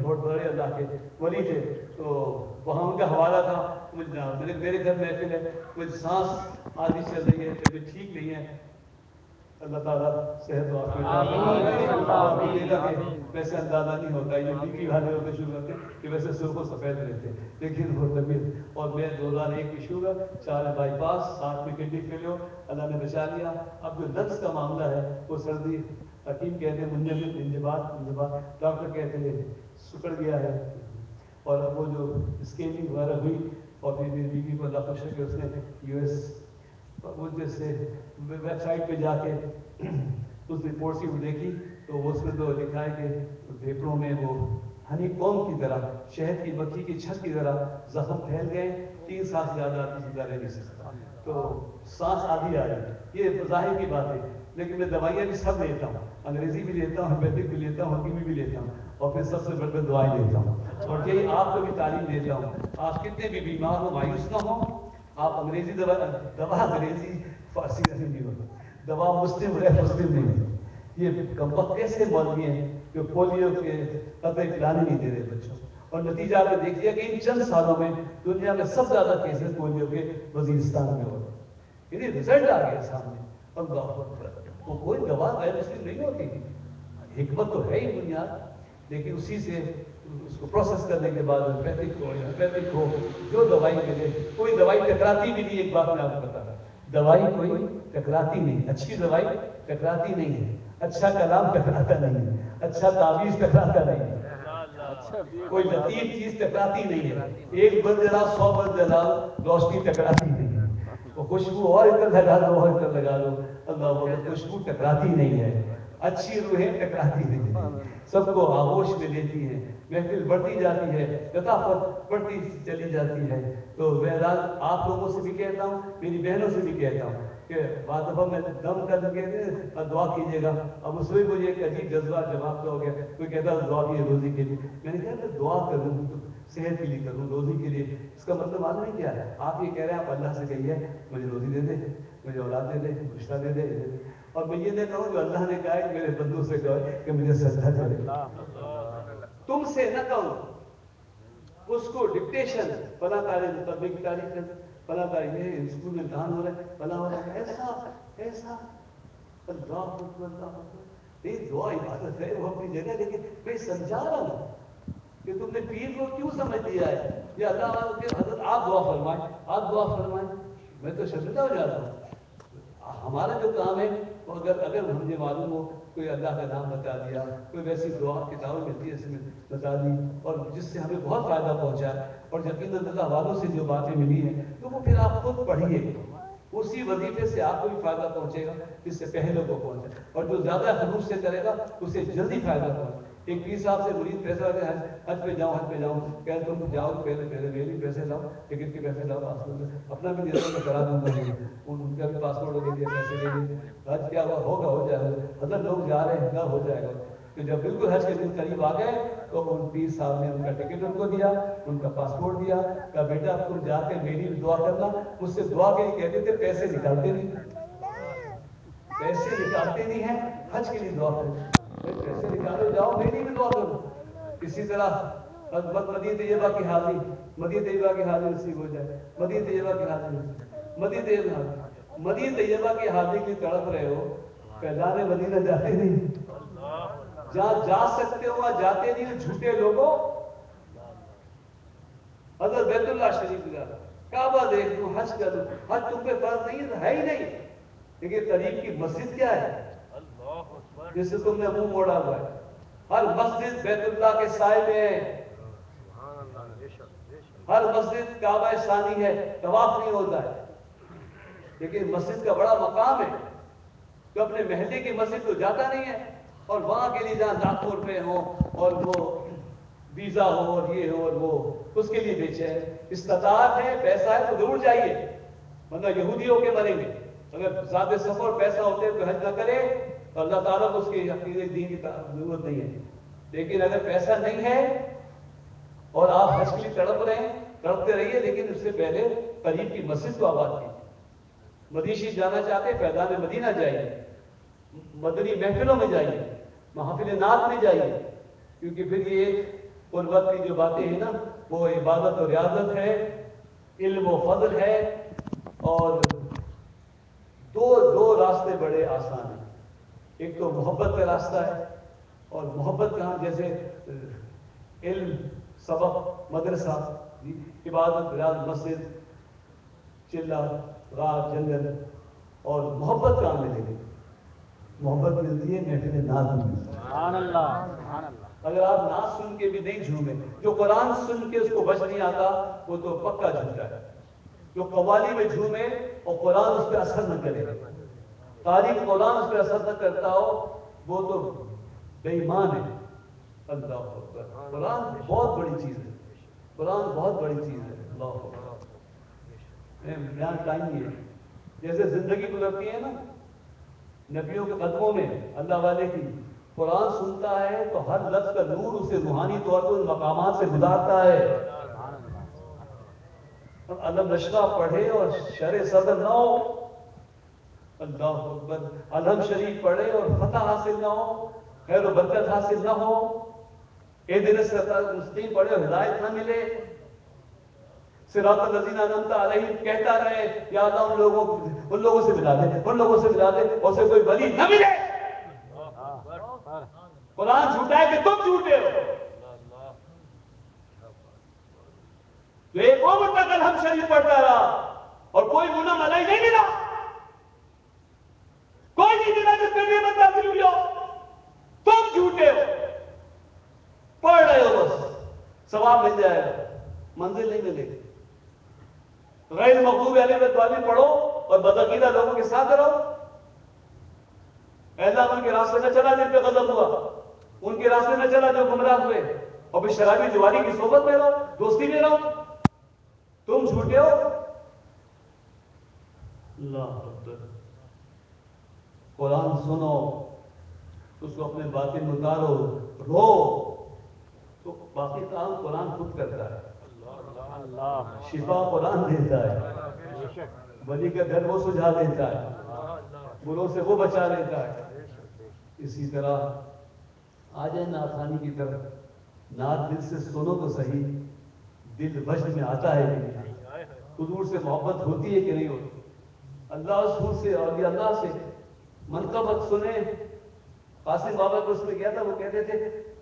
بہت بڑے اللہ کے ولی تھے، تو وہاں ان کا حوالہ تھا، میرے گھر محفل ہے، کوئی سانس آدھی چل رہی ہے، طبیعت ٹھیک نہیں ہے، اللہ تعالیٰ صحت و عافیت دے گا کہ ویسے اندازہ نہیں ہوتا یہ بی پی والے ہوتے شوگر کے کہ ویسے سرخ و سفید رہتے لیکن وہ طبیعت اور میں 2001 کی شوگر 4 بائی پاس 7 میں کڈنی فیلور اللہ نے بچا لیا. اب جو لنگس کا معاملہ ہے وہ سردی حکیم کہتے ہیں انجبات ڈاکٹر کہتے ہیں سکڑ گیا ہے اور اب وہ جو اسکیننگ وغیرہ ہوئی اور پھر میری بیوی کو اللہ خوش ہے کہ اس نے یو ایس وہ جیسے ویب سائٹ پہ جا کے اس رپورٹ کی وہ دیکھی تو اس میں تو لکھا ہے کہ پھیپھڑوں میں وہ ہنی کوم کی طرح شہد کی مکھی کی چھت کی طرح زخم پھیل گئے 3 سال سے زیادہ آدمی زندہ رہ نہیں سکتا تو سانس آدھی آ رہی یہ ظاہر کی بات ہے. لیکن میں دوائیاں بھی سب لیتا ہوں انگریزی بھی لیتا ہوں ہومیوپیتھک بھی لیتا ہوں حکیمی بھی لیتا ہوں اور پھر سب سے بڑھ کر دعائیں لیتا ہوں اور یہی آپ کو بھی تعلیم دیتا ہوں. آپ کتنے بھی بیمار ہو مایوس نہ ہوں. آپ انگریزی دوا انگریزی فارسی نہیں ہوتا دوا مسلم ہے مسلم نہیں ہے. یہ کمبخت ایسے مولوی ہیں جو پولیو کے قطرے پلانے نہیں دے رہے بچوں اور نتیجہ آپ نے دیکھ لیا کہ ان چند سالوں میں دنیا میں سب زیادہ کیسز پولیو کے وزیرستان میں ہو رہے. یعنی رزلٹ آ گیا سامنے. اللہ اکبر وہ کوئی دوا غیر مسلم نہیں ہوتی. حکمت تو ہے ہی بنیاد لیکن اسی سے اس کو پروسیس کرنے کے بعد ہومیوپیتھک ہو جو دوائی ملے کوئی دوائی ٹکراتی بھی نہیں. ایک بات میں آپ کو بتا رہا دوائی کوئی ٹکراتی نہیں. اچھی دوائی ٹکراتی نہیں ہے. اچھا کلام ٹکراتا نہیں ہے. اچھا تعویذ ٹکراتا نہیں ہے. کوئی لطیف چیز ٹکراتی نہیں ہے. ایک بند جلاؤ 100 بند جلاؤ روشنی ٹکراتی نہیں ہے. وہ خوشبو اور ادھر لگا دو اور ادھر لگا دو اللہ وہ خوشبو ٹکراتی نہیں ہے. اچھی روحیں ٹکراتی نہیں ہے. سب کو آغوش میں لیتی ہیں. محفل بڑھتی جاتی ہے لطافت بڑھتی چلی جاتی ہے. تو بہرحال آپ لوگوں سے بھی کہتا ہوں میری بہنوں سے بھی کہتا ہوں کہ بعض دفعہ میں دم کر کے دعا کیجیے گا. اب اس میں مجھے ایک عجیب جذبہ جواب ہو گیا. کوئی کہتا ہے دعا کیجیے روزی کے لیے. میں نے کہا میں دعا کروں صحت کے لیے کروں روزی کے لیے. اس کا مطلب معلوم نہیں کیا ہے. آپ یہ کہہ رہے ہیں آپ اللہ سے کہیے مجھے روزی دے دے مجھے اولاد دے دے رشتہ دے دے اور میں یہ نہیں کہوں جو اللہ نے کہا کہ میرے بندوں سے کہو کہ مجھے سجدہ کرے. تم سے نہ کہوں اس کو ڈکٹیشن فلاں تاریخ تبلیغ تاریخ فلاں تاریخ ہے اسکول میں امتحان ہو رہا ہے فلاں ہو رہا ہے ایسا ایسا اللہ اکبر. یہ دعا عبادت ہے وہ اپنی جگہ لیکن میں سمجھا رہا ہوں کہ تم نے پیر کو کیوں سمجھ دیا ہے. یہ اللہ حضرت آپ دعا فرمائیں آپ دعا فرمائیں. میں تو شرمندہ ہو جاتا ہوں. ہمارا جو کام ہے اگر مجھے معلوم ہو کوئی اللہ کا نام بتا دیا کوئی ویسی دعا کتابیں ملتی ہے اس میں بتا دی اور جس سے ہمیں بہت فائدہ پہنچا اور یقیناً اللہ والوں سے جو باتیں ملی ہیں تو وہ پھر آپ خود پڑھیے. اسی وظیفے سے آپ کو بھی فائدہ پہنچے گا جس سے پہلے کو پہنچے اور جو زیادہ خلوص سے کرے گا اسے جلدی فائدہ پہنچے. ایک پیر صاحب سے مرید پیسہ ہوتے ہیں حج پہ جاؤں کہ تم جاؤ پہلے میرے پیسے لاؤ ٹکٹ کے پیسے لاؤ اپنا بھی دے دو کرا دوں گا. ان کا بھی پاسپورٹ لے لیا پیسے لے لیے. حج کیا ہوگا ہو جائے گا. حضرت لوگ جا رہے ہیں ہو جائے گا. تو جب بالکل حج کے دن قریب آ گئے تو ان پیر صاحب نے ان کا ٹکٹ ان کو دیا ان کا پاسپورٹ دیا. کہا بیٹا تم جا کے میری بھی دعا کرنا. مجھ سے دعا کے لیے کہتے تھے پیسے نکالتے نہیں ہیں حج کے لیے دعا کریں. پیسے نکالو جاؤ میری بھی دعا کرو. اسی طرح مدینہ طیبہ کی حاضری مدینہ طیبہ کی حاضری نصیب ہو جائے. مدینہ طیبہ کی حاضری مدینہ طیبہ کی حاضری کی تڑپ رہے ہو پہلانے مدینہ جاتے نہیں. جہاں جا سکتے ہو وہاں جاتے نہیں. جھوٹے لوگوں حضرت بیت اللہ شریف جا کعبہ دیکھ لوں حج کر لوں. حج تم پہ فرض نہیں ہے ہی نہیں. لیکن قریب کی مسجد کیا ہے جس سے تم نے منہ موڑا ہوا ہے. ہر مسجد بیت اللہ کے سائے میں ہے. ہر مسجد کعبہ ثانی ہے. طواف نہیں ہوتا ہے لیکن مسجد کا بڑا مقام ہے. تو اپنے محلے کی مسجد تو جاتا نہیں ہے اور وہاں کے لیے جہاں لاکھوں روپے ہوں اور وہ ویزا ہو اور یہ ہو اور وہ اس کے لیے بیچے. استطاعت ہے پیسہ ہے تو ضرور جائیے ورنہ یہودی ہو کے مریں گے. اگر زیادہ سفر پیسہ ہوتے تو حج نہ کرے تو اللہ تعالیٰ کو اس کی عقیدے دین کی ضرورت نہیں ہے. لیکن اگر پیسہ نہیں ہے اور آپ حج کے لیے تڑپتے رہیے لیکن اس سے پہلے قریب کی مسجد کو آباد کیجیے. مدیشی جانا چاہتے فیضان مدینہ جائیے. مدنی محفلوں میں جائیے. محافل نعت میں جائیے. کیونکہ پھر یہ قربت کی جو باتیں ہیں نا وہ عبادت و ریاضت ہے علم و فضل ہے. اور دو راستے بڑے آسان ہیں. ایک تو محبت کا راستہ ہے، اور محبت کہاں؟ جیسے علم، سبق، مدرسہ، عبادت، ریاض، مسجد، چلہ، غار، جنگل، اور محبت کہاں ملے گی؟ محبت ملتی ہے محفل ناز میں۔ سبحان اللہ، سبحان اللہ۔ اگر آپ ناز سن کے بھی نہیں جھومے، جو قرآن سن کے اس کو بچ نہیں آتا وہ تو پکا جھوٹا ہے۔ جو قوالی میں جھومے اور قرآن اس پہ اثر نہ کرے، تاریخ قرآن اس پہ اثر نہ کرتا ہو، وہ تو بے ایمان ہے۔ اللہ اکبر۔ قرآن بہت بڑی چیز ہے، قرآن بہت بڑی چیز ہے۔ اللہ اکبر۔ یہاں ٹائم ہی ہے، جیسے زندگی گزرتی ہے نا نبیوں کے قدموں میں، اللہ والے کی، قرآن سنتا ہے تو ہر لفظ کا نور اسے روحانی طور پر ان مقامات سے گزارتا ہے۔ علم نشرہ پڑھے اور شرح صدر نہ ہو، اللہ اکبر، علم شریف پڑھے اور فتح حاصل نہ ہو، خیر و برکت حاصل نہ ہو، اہدنا الصراط المستقیم پڑھے اور ہدایت نہ ملے، صراط الذین انعمت علیہم کہتا رہے، یا اللہ ان لوگوں سے ملا دے، ان لوگوں سے ملا دے، اور اسے کوئی ولی نہ ملے۔ قرآن جھوٹا ہے کہ تم جھوٹے ہو۔ جو ایک عمر تک الحمد شریف پڑھتا رہا اور کوئی منعم علیہ نہیں ملا، کوئی نہیں ملا جس میں نعمت حاصل ہوئی ہو، تم جھوٹے ہو۔ پڑھ رہے ہو بس، ثواب مل جائے گا، منزل نہیں ملے گی۔ غیر مغضوب علیہم الضالین پڑھو اور بدعقیدہ لوگوں کے ساتھ رہو۔ اے اللہ ان کے راستے میں چلا جن پہ غضب ہوا، ان کے راستے میں چلا جو گمراہ ہوئے، اور پھر شرابی جواری کی صحبت میں رہو، دوستی میں رہو۔ تم جھوٹے ہو۔ اللہ اکبر۔ قرآن سنو، اس کو اپنے باطن میں اتارو، رو، تو باقی کام قرآن خود کرتا ہے۔ شفا قرآن دیتا ہے، ولی کا گھر وہ سجھا دیتا ہے، بروں سے وہ بچا لیتا ہے۔ اسی طرح آ جائے نا آسانی کی طرف، نعت دل سے سنو تو صحیح، دل وجد میں آتا ہے کہ نہیں، حضور سے محبت ہوتی ہے کہ نہیں ہوتی، اللہ رسول سے، اولیاء اللہ سے۔ منقبت سنیں، قاسم بابا کو اس میں کیا تھا، وہ کہتے تھے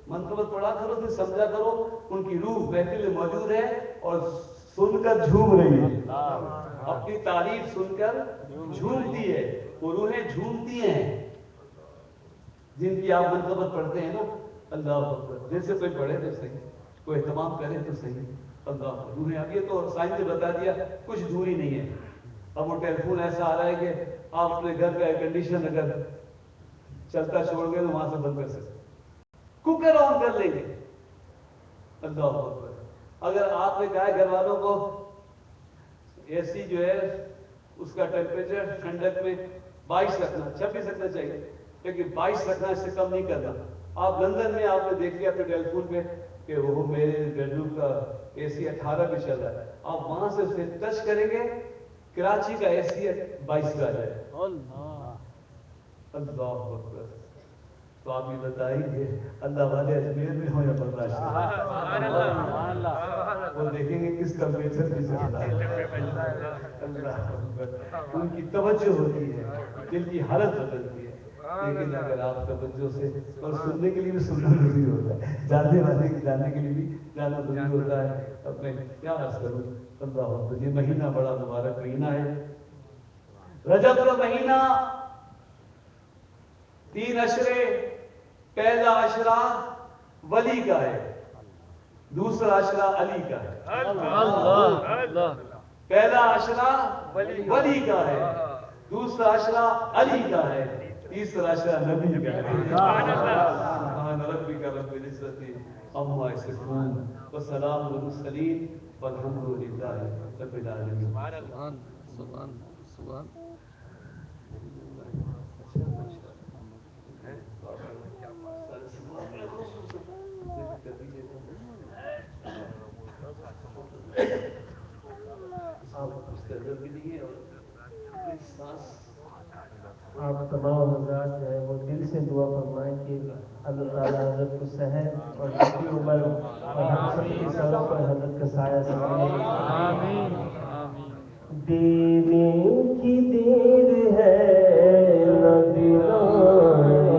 منقبت پڑھا کرو، پھر سمجھا کرو ان کی روح محفل میں موجود ہے اور سن کر جھوم رہی ہے، اپنی تعریف سن کر جھومتی ہے، وہ روحیں جھومتی ہیں جن کی آپ منقبت پڑھتے ہیں نا۔ اللہ اکبر۔ جیسے کوئی پڑھے تو صحیح، کوئی اہتمام کرے تو صحیح۔ اللہ روحیں، اب یہ تو سائنس نے بتا دیا کچھ دوری نہیں ہے۔ اب وہ ٹیلی فون ایسا آ رہا ہے کہ آپ اپنے گھر کا ایئر کنڈیشن اگر چلتا چھوڑ گئے تو وہاں سے بند کر سکتے، کوکر آن کر لیں گے۔ اللہ اکبر۔ اگر آپ نے کہا ہے گھر والوں کو اے سی جو ہے اس کا ٹیمپریچر ٹھنڈک میں 22 رکھنا، 26 رکھنا چاہیے، لیکن 22 رکھنا، اس سے کم نہیں کرنا۔ آپ لندن میں آپ نے دیکھ لیا اپنے ٹیلی فون پہ کہ وہ میرے بیڈ روم کا اے سی 18 پہ چل رہا ہے، آپ وہاں سے اسے ٹچ کریں گے، کراچی کا اے سی 22 پہ آ جائے۔ اللہ اکبر۔ تو آپ یہ بتائیے اللہ والے اجمیر میں ہو یا برداشت، وہ دیکھیں گے کس ٹمپریچر پہ چل رہا ہے۔ اللہ اکبر۔ ان کی توجہ ہوتی ہے، دل کی حالت بدلتی ہے۔ لیکن اگر آپ توجہ سے، اور سننے کے لیے بھی سننا ضروری ہوتا ہے، جاننے والے کے جاننے کے لیے بھی جاننا ضروری ہوتا ہے۔ اب میں کیا عرض کروں۔ اللہ اکبر۔ یہ مہینہ بڑا مبارک مہینہ ہے، رجب کا مہینہ، 3 اشرے، پہلا اشرا ولی کا ہے، دوسرا اشرا علی کا ہے۔ پہلا اشرا ولی کا ہے، دوسرا اشرا علی کا ہے، تیسرا اشرا نبی کا ہے۔ سبحان ربک رب العزت عما یصفون وسلام علی المرسلین والحمد للہ رب العالمین۔ سبحان سبحان۔ آپ تمام حضرات جو ہے وہ دل سے دعا فرمائیں کہ اللہ تعالیٰ حضرت کو صحت اور لمبی عمر اور ہم سب کی سروں پر حضرت کا سایہ سامنے۔ آمین آمین۔ دینے کی دیر ہے نہ دلانے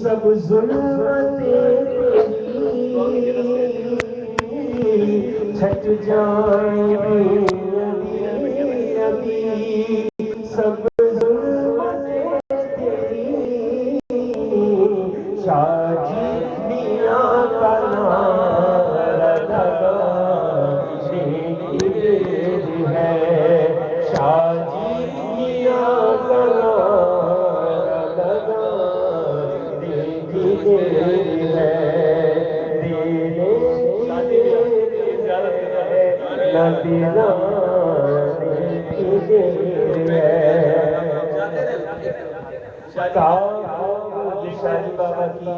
سب ظلمتیں تیری چھٹ جائیں گی ابھی سب ظلمتیں تیری شاہ جی میاں کا نعرہ لگانے کی دیر ہے شاہ جی میاں کا نعرہ لگانے کی دیر ہے دینے کی نہ دلانے کی دیر ہے شاہی بابا کی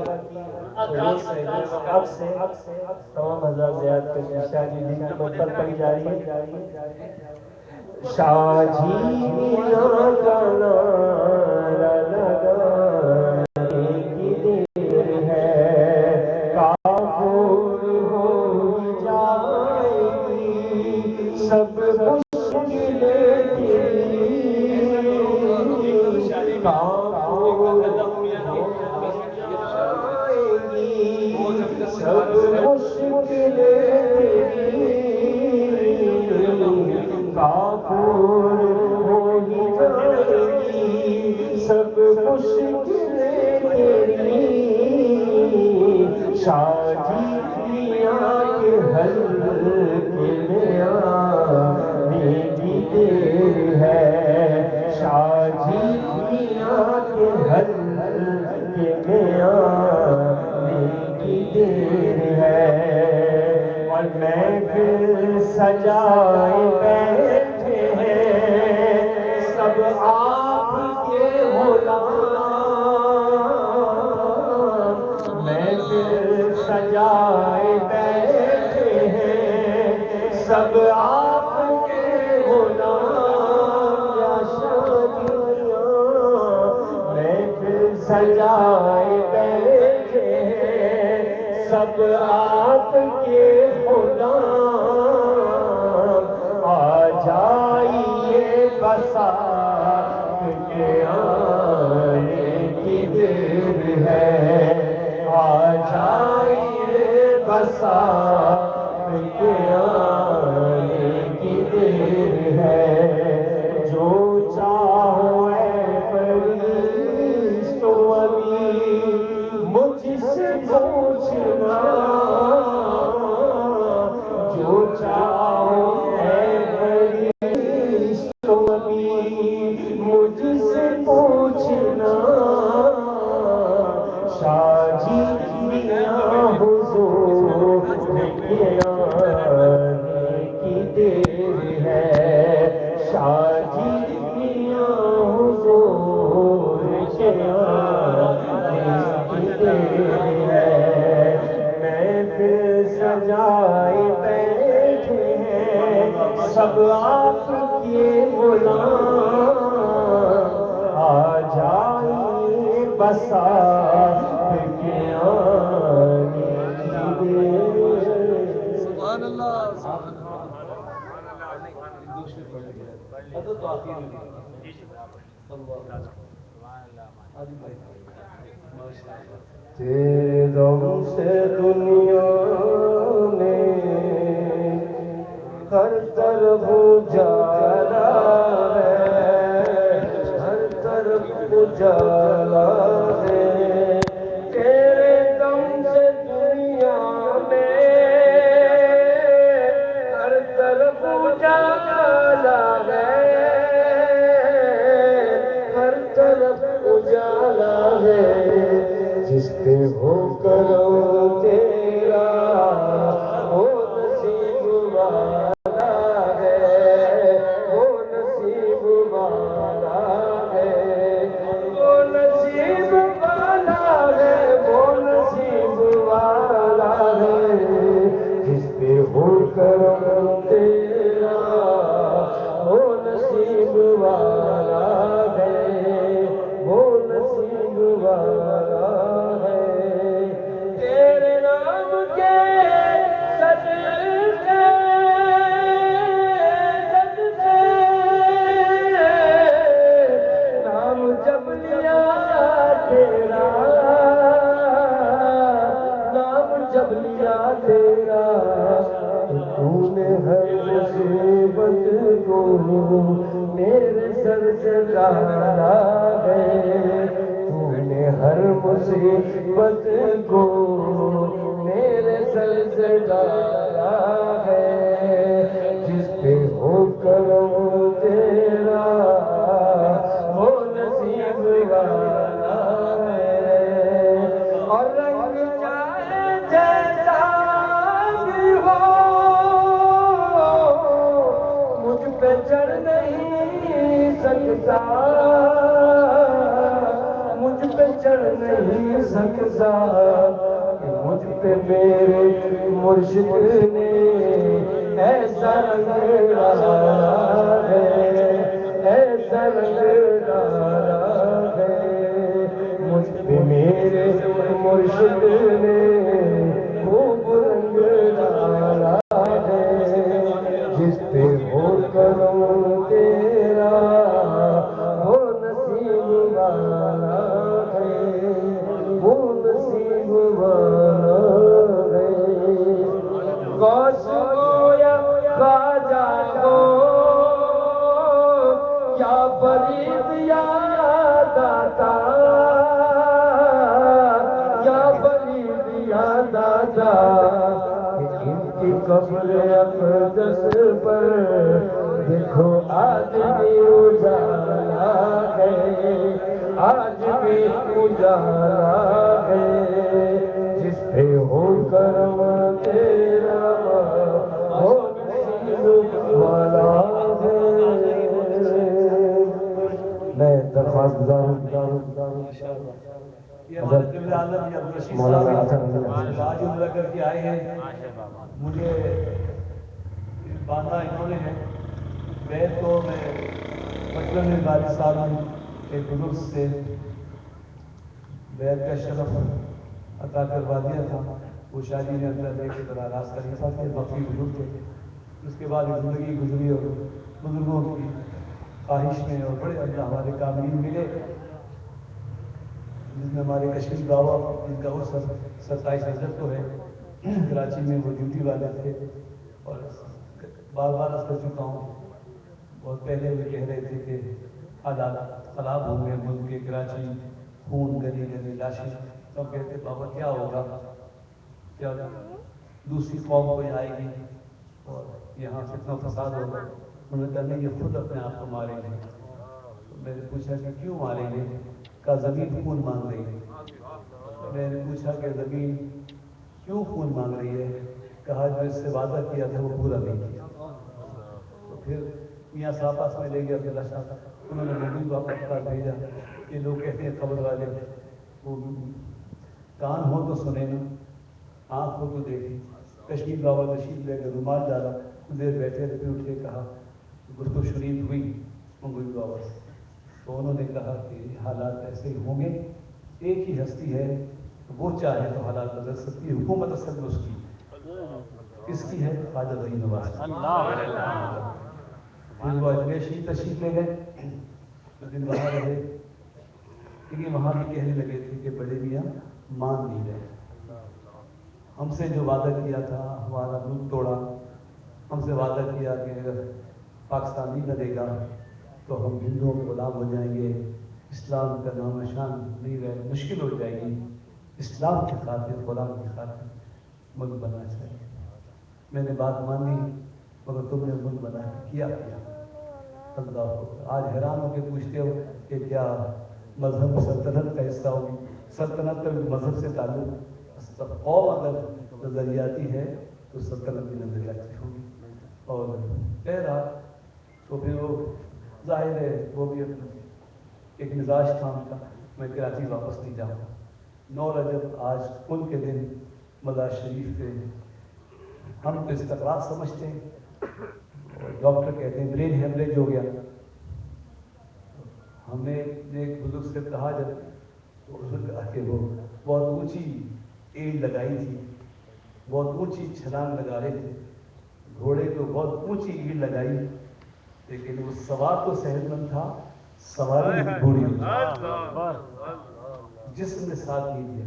اب سے تمام ہزار زیاد کے شاہی دن کی مطلب پڑی جا رہی ہے شاہ جی میاں کا نعرہ لگانے کی دیر ہے کافور ہو جائے گی سب مشکلیں تیری کافور سب مشکلیں تیری کافور ہو ہی جائے گی سب مشکلیں تیری شاہ جی میاں کے حلقے میں آنے کی دیر ہے شاہ جی میاں کے حلقے میں آنے کی دیر ہے اور محفل سجائے بیٹھے ہیں سب آپ کے غلام محفل سجائے بیٹھے ہیں سب آپ کے غلام یا شاہ جی محفل سجائے بیٹھے ہیں سب آپ کے غلام آ جائیے بساط کے آنے کی دیر ہے آ جائیے بساط کے آنے کی دیر ہے جو چاہو اے فرشتوں ابھی مجھ سے پوچھنا جو چاہو اے فرشتوں ابھی مجھ سے پوچھنا شاہ جی میاں حضور کے آنے کی دیر ہے شاہ جی میاں حضور کے آنے کی دیر ہے محفل سجائے بیٹھے ہیں سب آپ کے غلام آ جائیے بساط کے آنے کی دیر سبحان اللہ سبحان تیرے غم سے دنیا میں ہر طرف اجالا ہے ہر طرف اجالا ہے تیرے غم سے دنیا میں ہر طرف اجالا ہے ہر طرف اجالا ہے جس پہ ہو کرم تیرا وہ نصیب والا ہے وہ نصیب والا ہے وہ نصیب والا ہے وہ نصیب والا ہے جس پہ ہو کرم تیرا وہ نصیب والا ہے وہ نصیب والا ہے تیرے نام کے صدقے نام جب لیا تیرا میرے سر سے ڈالا ہے تو نے ہر مصیبت کو میرے سر سے ڈالا ہے جس پہ ہو کرم تیرا وہ نصیب والا ہے اور رنگ چاہے جیسا بھی ہو مجھ پہ چڑھ نہیں سکتا مجھ پہ چڑھ نہیں سکتا کہ مجھ پہ میرے مرشد نے ایسا رنگ ڈالا ہے ایسا رنگ ڈالا ہے مجھ پہ میرے مرشد نے خوب رنگ ڈالا ہے جس پہ ہو کرم تیرا وہ نصیب والا ہے وہ نصیب والا ہے غوث ہو یا خواجہ ہو یا فرید یا داتا یا فرید یا داتا ان کی قبر اقدس پر دیکھو آج بھی اجالا ہے آج بھی اجالا ہے جس پہ ہو کرم تیرا ہو نصیب والا ہے میں درخواست گزار ہوں یہ ہمارے قبلہ اعظم یا عبدالرشید صاحب آج عمرہ کر کے آئے ہیں مجھے باندھا انہوں نے ہے بیت تو میں بچپن میں 22 سال میں ایک بزرگ سے بیت کا شرف عطا کروا دیا تھا وہ شادی میں اندر ایک طرح راز خلیفہ تھے باقی بزرگ تھے اس کے بعد زندگی گزری اور بزرگوں کی خواہش میں اور بڑے اللہ ہمارے کاملین ملے جس میں ہمارے کشمیر بابا جن کا وہ 27 حضرت کو ہے کراچی میں وہ ڈیوٹی والے تھے اور بار بار عرض کر چکا ہوں بہت پہلے وہ کہہ رہے تھے کہ حالات خراب ہوں گے ملک کے کراچی خون گلی گلی لاشیں تو کہتے بابا کیا ہوگا کیا دوسری قوم کوئی آئے گی اور یہاں فتنہ فساد ہوگا انہوں نے کہا نہیں یہ خود اپنے آپ کو ماریں گے میں نے پوچھا کہ کیوں ماریں گے کہا زمین خون مانگ رہی ہے میں نے پوچھا کہ زمین کیوں خون مانگ رہی ہے کہا جو اس سے وعدہ کیا تھا وہ پورا نہیں کیا تو پھر میاں صاحب پاس میں لے گیا عبداللہ صاحب انہوں نے مبین واپس پاس بھیجا یہ لوگ کہتے ہیں خبر والے وہ کان ہو تو سنے نا آنکھ ہو تو دیکھیں کشمیر بابا تشریف لے کر رومال ڈالا کچھ دیر بیٹھے پھر اٹھ کے کہا گفتگو شریف ہوئی مبین بابا سے تو انہوں نے کہا کہ حالات ایسے ہی ہوں گے ایک ہی ہستی ہے وہ چاہے تو حالات بدل سکتی ہے حکومت اصل میں اس کی کس کی ہے خواجہ غنی نواز پھر وہ اجمیر شریف تشریف لے گئے لیکن وہاں رہے کیونکہ وہاں بھی کہنے لگے تھے کہ بڑے میاں مان نہیں رہے ہم سے جو وعدہ کیا تھا ہمارا ملک توڑا ہم سے وعدہ کیا کہ اگر پاکستان نہیں کرے گا تو ہم ہندوؤں کے غلام ہو جائیں گے اسلام کا نام نشان نہیں رہے مشکل ہو جائے گی اسلام کی خاطر قرآن کی خاطر ملک بننا چاہیے میں نے بات مانی مگر تم نے ملک بنا کیا اللہ آج حیران ہو کے پوچھتے ہو کہ کیا مذہب سلطنت کا حصہ ہوگی سلطنت کا مذہب سے تعلق قوم اگر نظریاتی ہے تو سلطنت بھی نظریاتی ہوگی اور بہرحال تو پھر وہ ظاہر ہے وہ بھی ایک مزاج تھا ان کا میں کراچی واپس نہیں جاؤں گا 9 رجب آج ان کے دن مزار شریف پہ ہم تو استقلال سمجھتے ہیں اور ڈاکٹر کہتے ہیں برین ہیمریج ہو گیا ہم نے ایک بزرگ سے کہا جب کہ وہ بہت اونچی ایڑ لگائی تھی بہت اونچی چھلانگ لگا رہے تھے گھوڑے کو بہت اونچی ایڑ لگائی لیکن وہ سوار تو صحت مند تھا سواری بوڑھی جسم نے ساتھ نہیں دیا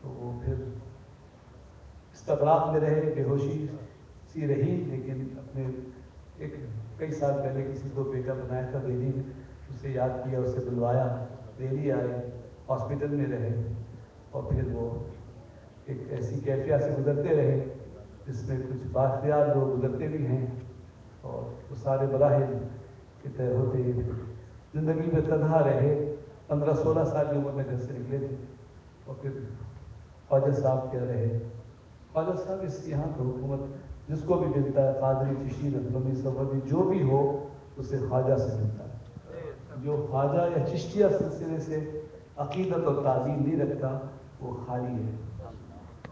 تو وہ پھر استقراق میں رہے بے ہوشی سی رہی لیکن اپنے ایک کئی سال پہلے کسی کو بیٹا بنایا تھا دہلی میں، اسے یاد کیا، اسے بلوایا، دہلی آئے، ہاسپٹل میں رہے، اور پھر وہ ایک ایسی کیفیت سے گزرتے رہے جس میں کچھ بااختیار لوگ گزرتے بھی ہیں، اور وہ سارے مراحل کے طے ہوتے ہی زندگی میں تنہا رہے۔ 15-16 سال کی عمر میں گھر سے نکلے تھے، اور پھر خواجہ صاحب کیا رہے۔ خواجہ صاحب اس یہاں کی حکومت جس کو بھی ملتا ہے، قادری، چشتی، نقشبندی، صفوی، جو بھی ہو اسے خواجہ سے ملتا ہے۔ جو خواجہ یا چشتیہ سلسلے سے عقیدت اور تعظیم نہیں رکھتا وہ خالی ہے،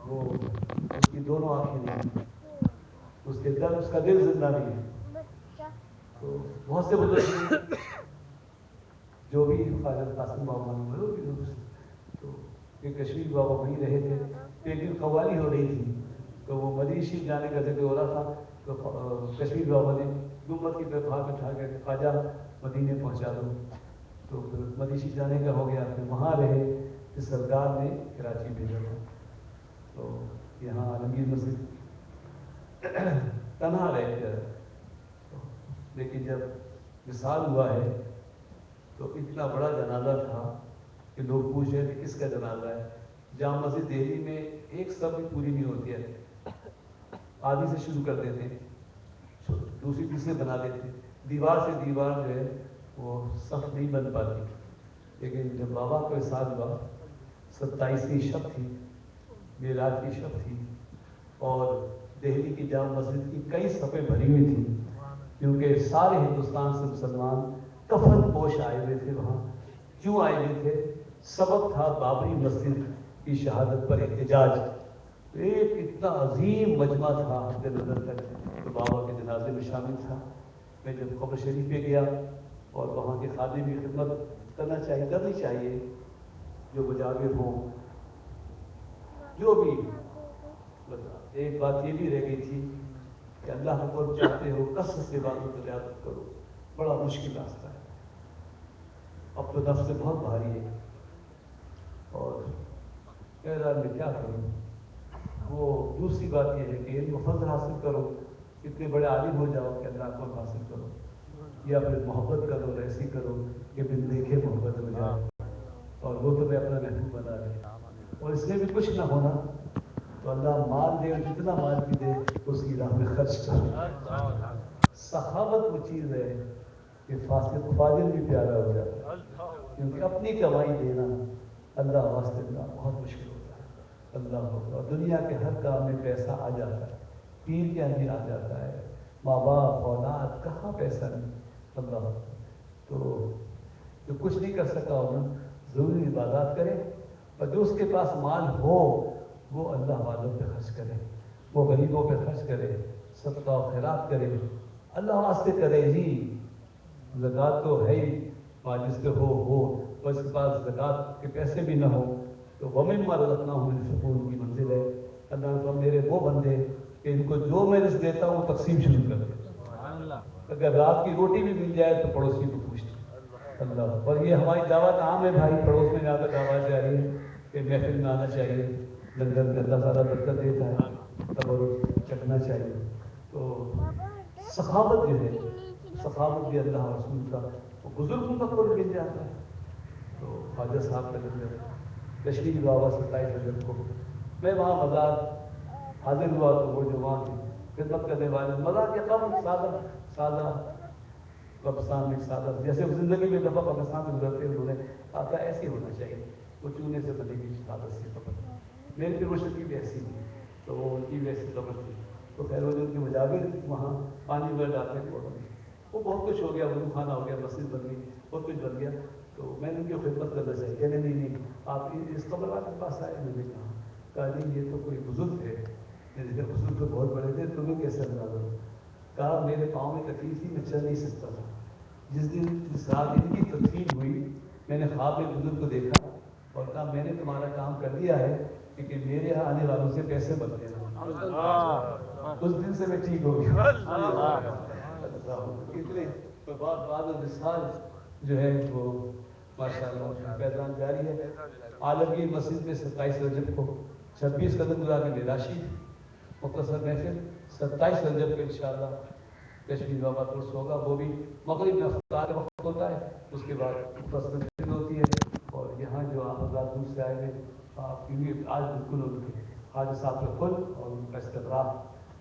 وہ اس کی دونوں آنکھیں نہیں، اس کا دل زندہ نہیں ہے۔ تو بہت سے بزرگ جو بھی خواجہ قاسم بابا نے، تو یہ کشمیر بابا وہیں رہے تھے۔ ایک دن قوالی ہو رہی تھی تو وہ مدینہ شریف جانے کا ذکر ہو رہا تھا، تو کشمیر بابا نے گنبد کی طرف ہاتھ اٹھا کے خواجہ مدینے پہنچا دو، تو پھر مدینہ شریف جانے کا ہو گیا، پھر وہاں رہے، پھر سرکار نے کراچی بھیجا تھا، تو یہاں عالمگیر مسجد تنہا رہ گیا۔ لیکن جب وصال ہوا ہے تو اتنا بڑا جنازہ تھا کہ لوگ پوچھ رہے تھے کس کا جنازہ ہے۔ جامع مسجد دہلی میں ایک صف بھی پوری نہیں ہوتی ہے، آدھی سے شروع کرتے تھے، دوسری تیسری بنا دیتے، دیوار سے دیوار جو ہے وہ صف نہیں بن پاتی۔ لیکن جب بابا کو وصال ہوا، 27ویں شب تھی، معراج کی شب تھی، اور دہلی کی جامع مسجد کی کئی صفیں بھری ہوئی تھیں، کیونکہ سارے ہندوستان سے مسلمان کفن پوش آئے ہوئے تھے وہاں۔ کیوں آئے ہوئے تھے؟ سبب تھا بابری مسجد کی شہادت پر احتجاج۔ ایک اتنا عظیم مجمع تھا حد نظر تک، تو بابا کے جنازے میں شامل تھا۔ میں جب قبر شریف پہ گیا اور وہاں کے خادم کی خدمت کرنی چاہیے، جو مجاور ہوں، جو بھی، ایک بات یہ بھی رہ گئی تھی کہ اللہ کو قرب چاہتے ہو کثرت سے عبادت و ریاضت کرو، بڑا مشکل راستہ ہے، اب تو نفس بہت بھاری ہے، اور میں کیا کروں۔ وہ دوسری بات یہ ہے کہ علم و فضل حاصل کرو، اتنے بڑے عالم ہو جاؤ کہ اللہ کو حاصل کرو، یا پھر محبت کرو، ایسی کرو کہ بن دیکھے محبت ہو جائے، اور وہ تمہیں اپنا محبوب بنا لے، اور اس میں بھی کچھ نہ ہونا تو اللہ مال دے، اور جتنا مال بھی دے اس کی راہ میں خرچ کرو۔ سخاوت وہ چیز ہے کہ فاسق فاجر بھی پیارا ہو جاتا ہے، کیونکہ اپنی کمائی دینا اللہ واسطے بہت مشکل ہوتا ہے۔ اللہ اکبر۔ اور دنیا کے ہر کام میں پیسہ آ جاتا ہے، پیر کے اندر آ جاتا ہے، ماں باپ اولاد، کہاں پیسہ نہیں۔ اللہ اکبر۔ تو جو کچھ نہیں کر سکا ہونا ضروری عبادات کرے، اور جو اس کے پاس مال ہو وہ اللہ والوں پہ خرچ کرے، وہ غریبوں پہ خرچ کرے، صدقہ و خیرات کرے، اللہ واسطے کرے ہی۔ زکوٰۃ تو ہے ہی، جس پہ ہو اور اس کے پاس زکوٰۃ کے پیسے بھی نہ ہو تو وَمِمَّا رَزَقْنَاهُمْ يُنْفِقُونَ کی منزل ہے۔ اللہ نے فرمایا میرے وہ بندے کہ ان کو جو میں رزق دیتا ہوں وہ تقسیم شروع کر دے، اگر رات کی روٹی بھی مل جائے تو پڑوسی کو پوچھتے۔ اللہ، اور یہ ہماری دعوت عام ہے بھائی، پڑوس میں جہاں تک آواز جا رہی ہے کہ محفل میں آنا چاہیے، لنگر میں اللہ تعالیٰ برکت دیتا ہے، تبرک چکھنا چاہیے۔ تو سخاوت جو ہے، سخاوت بھی اللہ اور رسول کا، وہ بزرگوں کا قرب مل جاتا ہے۔ تو خواجہ صاحب کا لنگر کشمیر بابا 27 رجب کو میں وہاں مزار حاضر ہوا، تو وہ جو وہاں کی خدمت کرنے والے مزار کے قبر سادہ قبرستان میں سادہ، جیسے زندگی میں دفعہ قبرستان سے گزرتے انہوں نے کہا تھا ایسے ہونا چاہیے، وہ چونے سے بنے گی سادہ سی قبر۔ میری پھر روشنی بھی ایسی تھی، تو وہ ان کی بھی ایسی قبر تھی، تو خیر وہ ان کے مجاور وہاں پانی وغیرہ ڈالتے تھے، وہ بہت کچھ ہو گیا، وضو خانہ ہو گیا، مسجد بن گئی، بہت کچھ بن گیا۔ تو میں نے ان کی خدمت کرنا چاہیے، کہنے نہیں آپ اس قبر والے کے پاس آئے، میں نے کہا نہیں یہ تو کوئی بزرگ ہے، بزرگ تو بہت بڑے تھے، تمہیں کیسے اندازہ؟ کہا میرے پاؤں میں تکلیف تھی، میں چل نہیں سکتا تھا، جس رات ان کی تدفین ہوئی میں نے خواب میں بزرگ کو دیکھا اور کہا میں نے تمہارا کام کر دیا ہے کہ میرے یہاں آنے والوں سے پیسے بن دینا۔ اس دن سے میں ٹھیک ہو گیا۔ کتنے بعد مثال جو ہے وہ ماشاءاللہ فیضان جاری ہے۔ عالمگیر مسجد میں 27 رجب کو 26 قدم گزار کے میراشی، مختصر محفل 27 رجب کو انشاءاللہ کشمیر بابا کورس ہوگا، وہ بھی مغرب میں افطار کا وقت ہوتا ہے، اس کے بعد فصل ہوتی ہے. اور یہاں جو حضرات دور سے آئے ہوئے کیونکہ آج بالکل ان کے خواجہ صاحب کا کل اور ان کا استقرار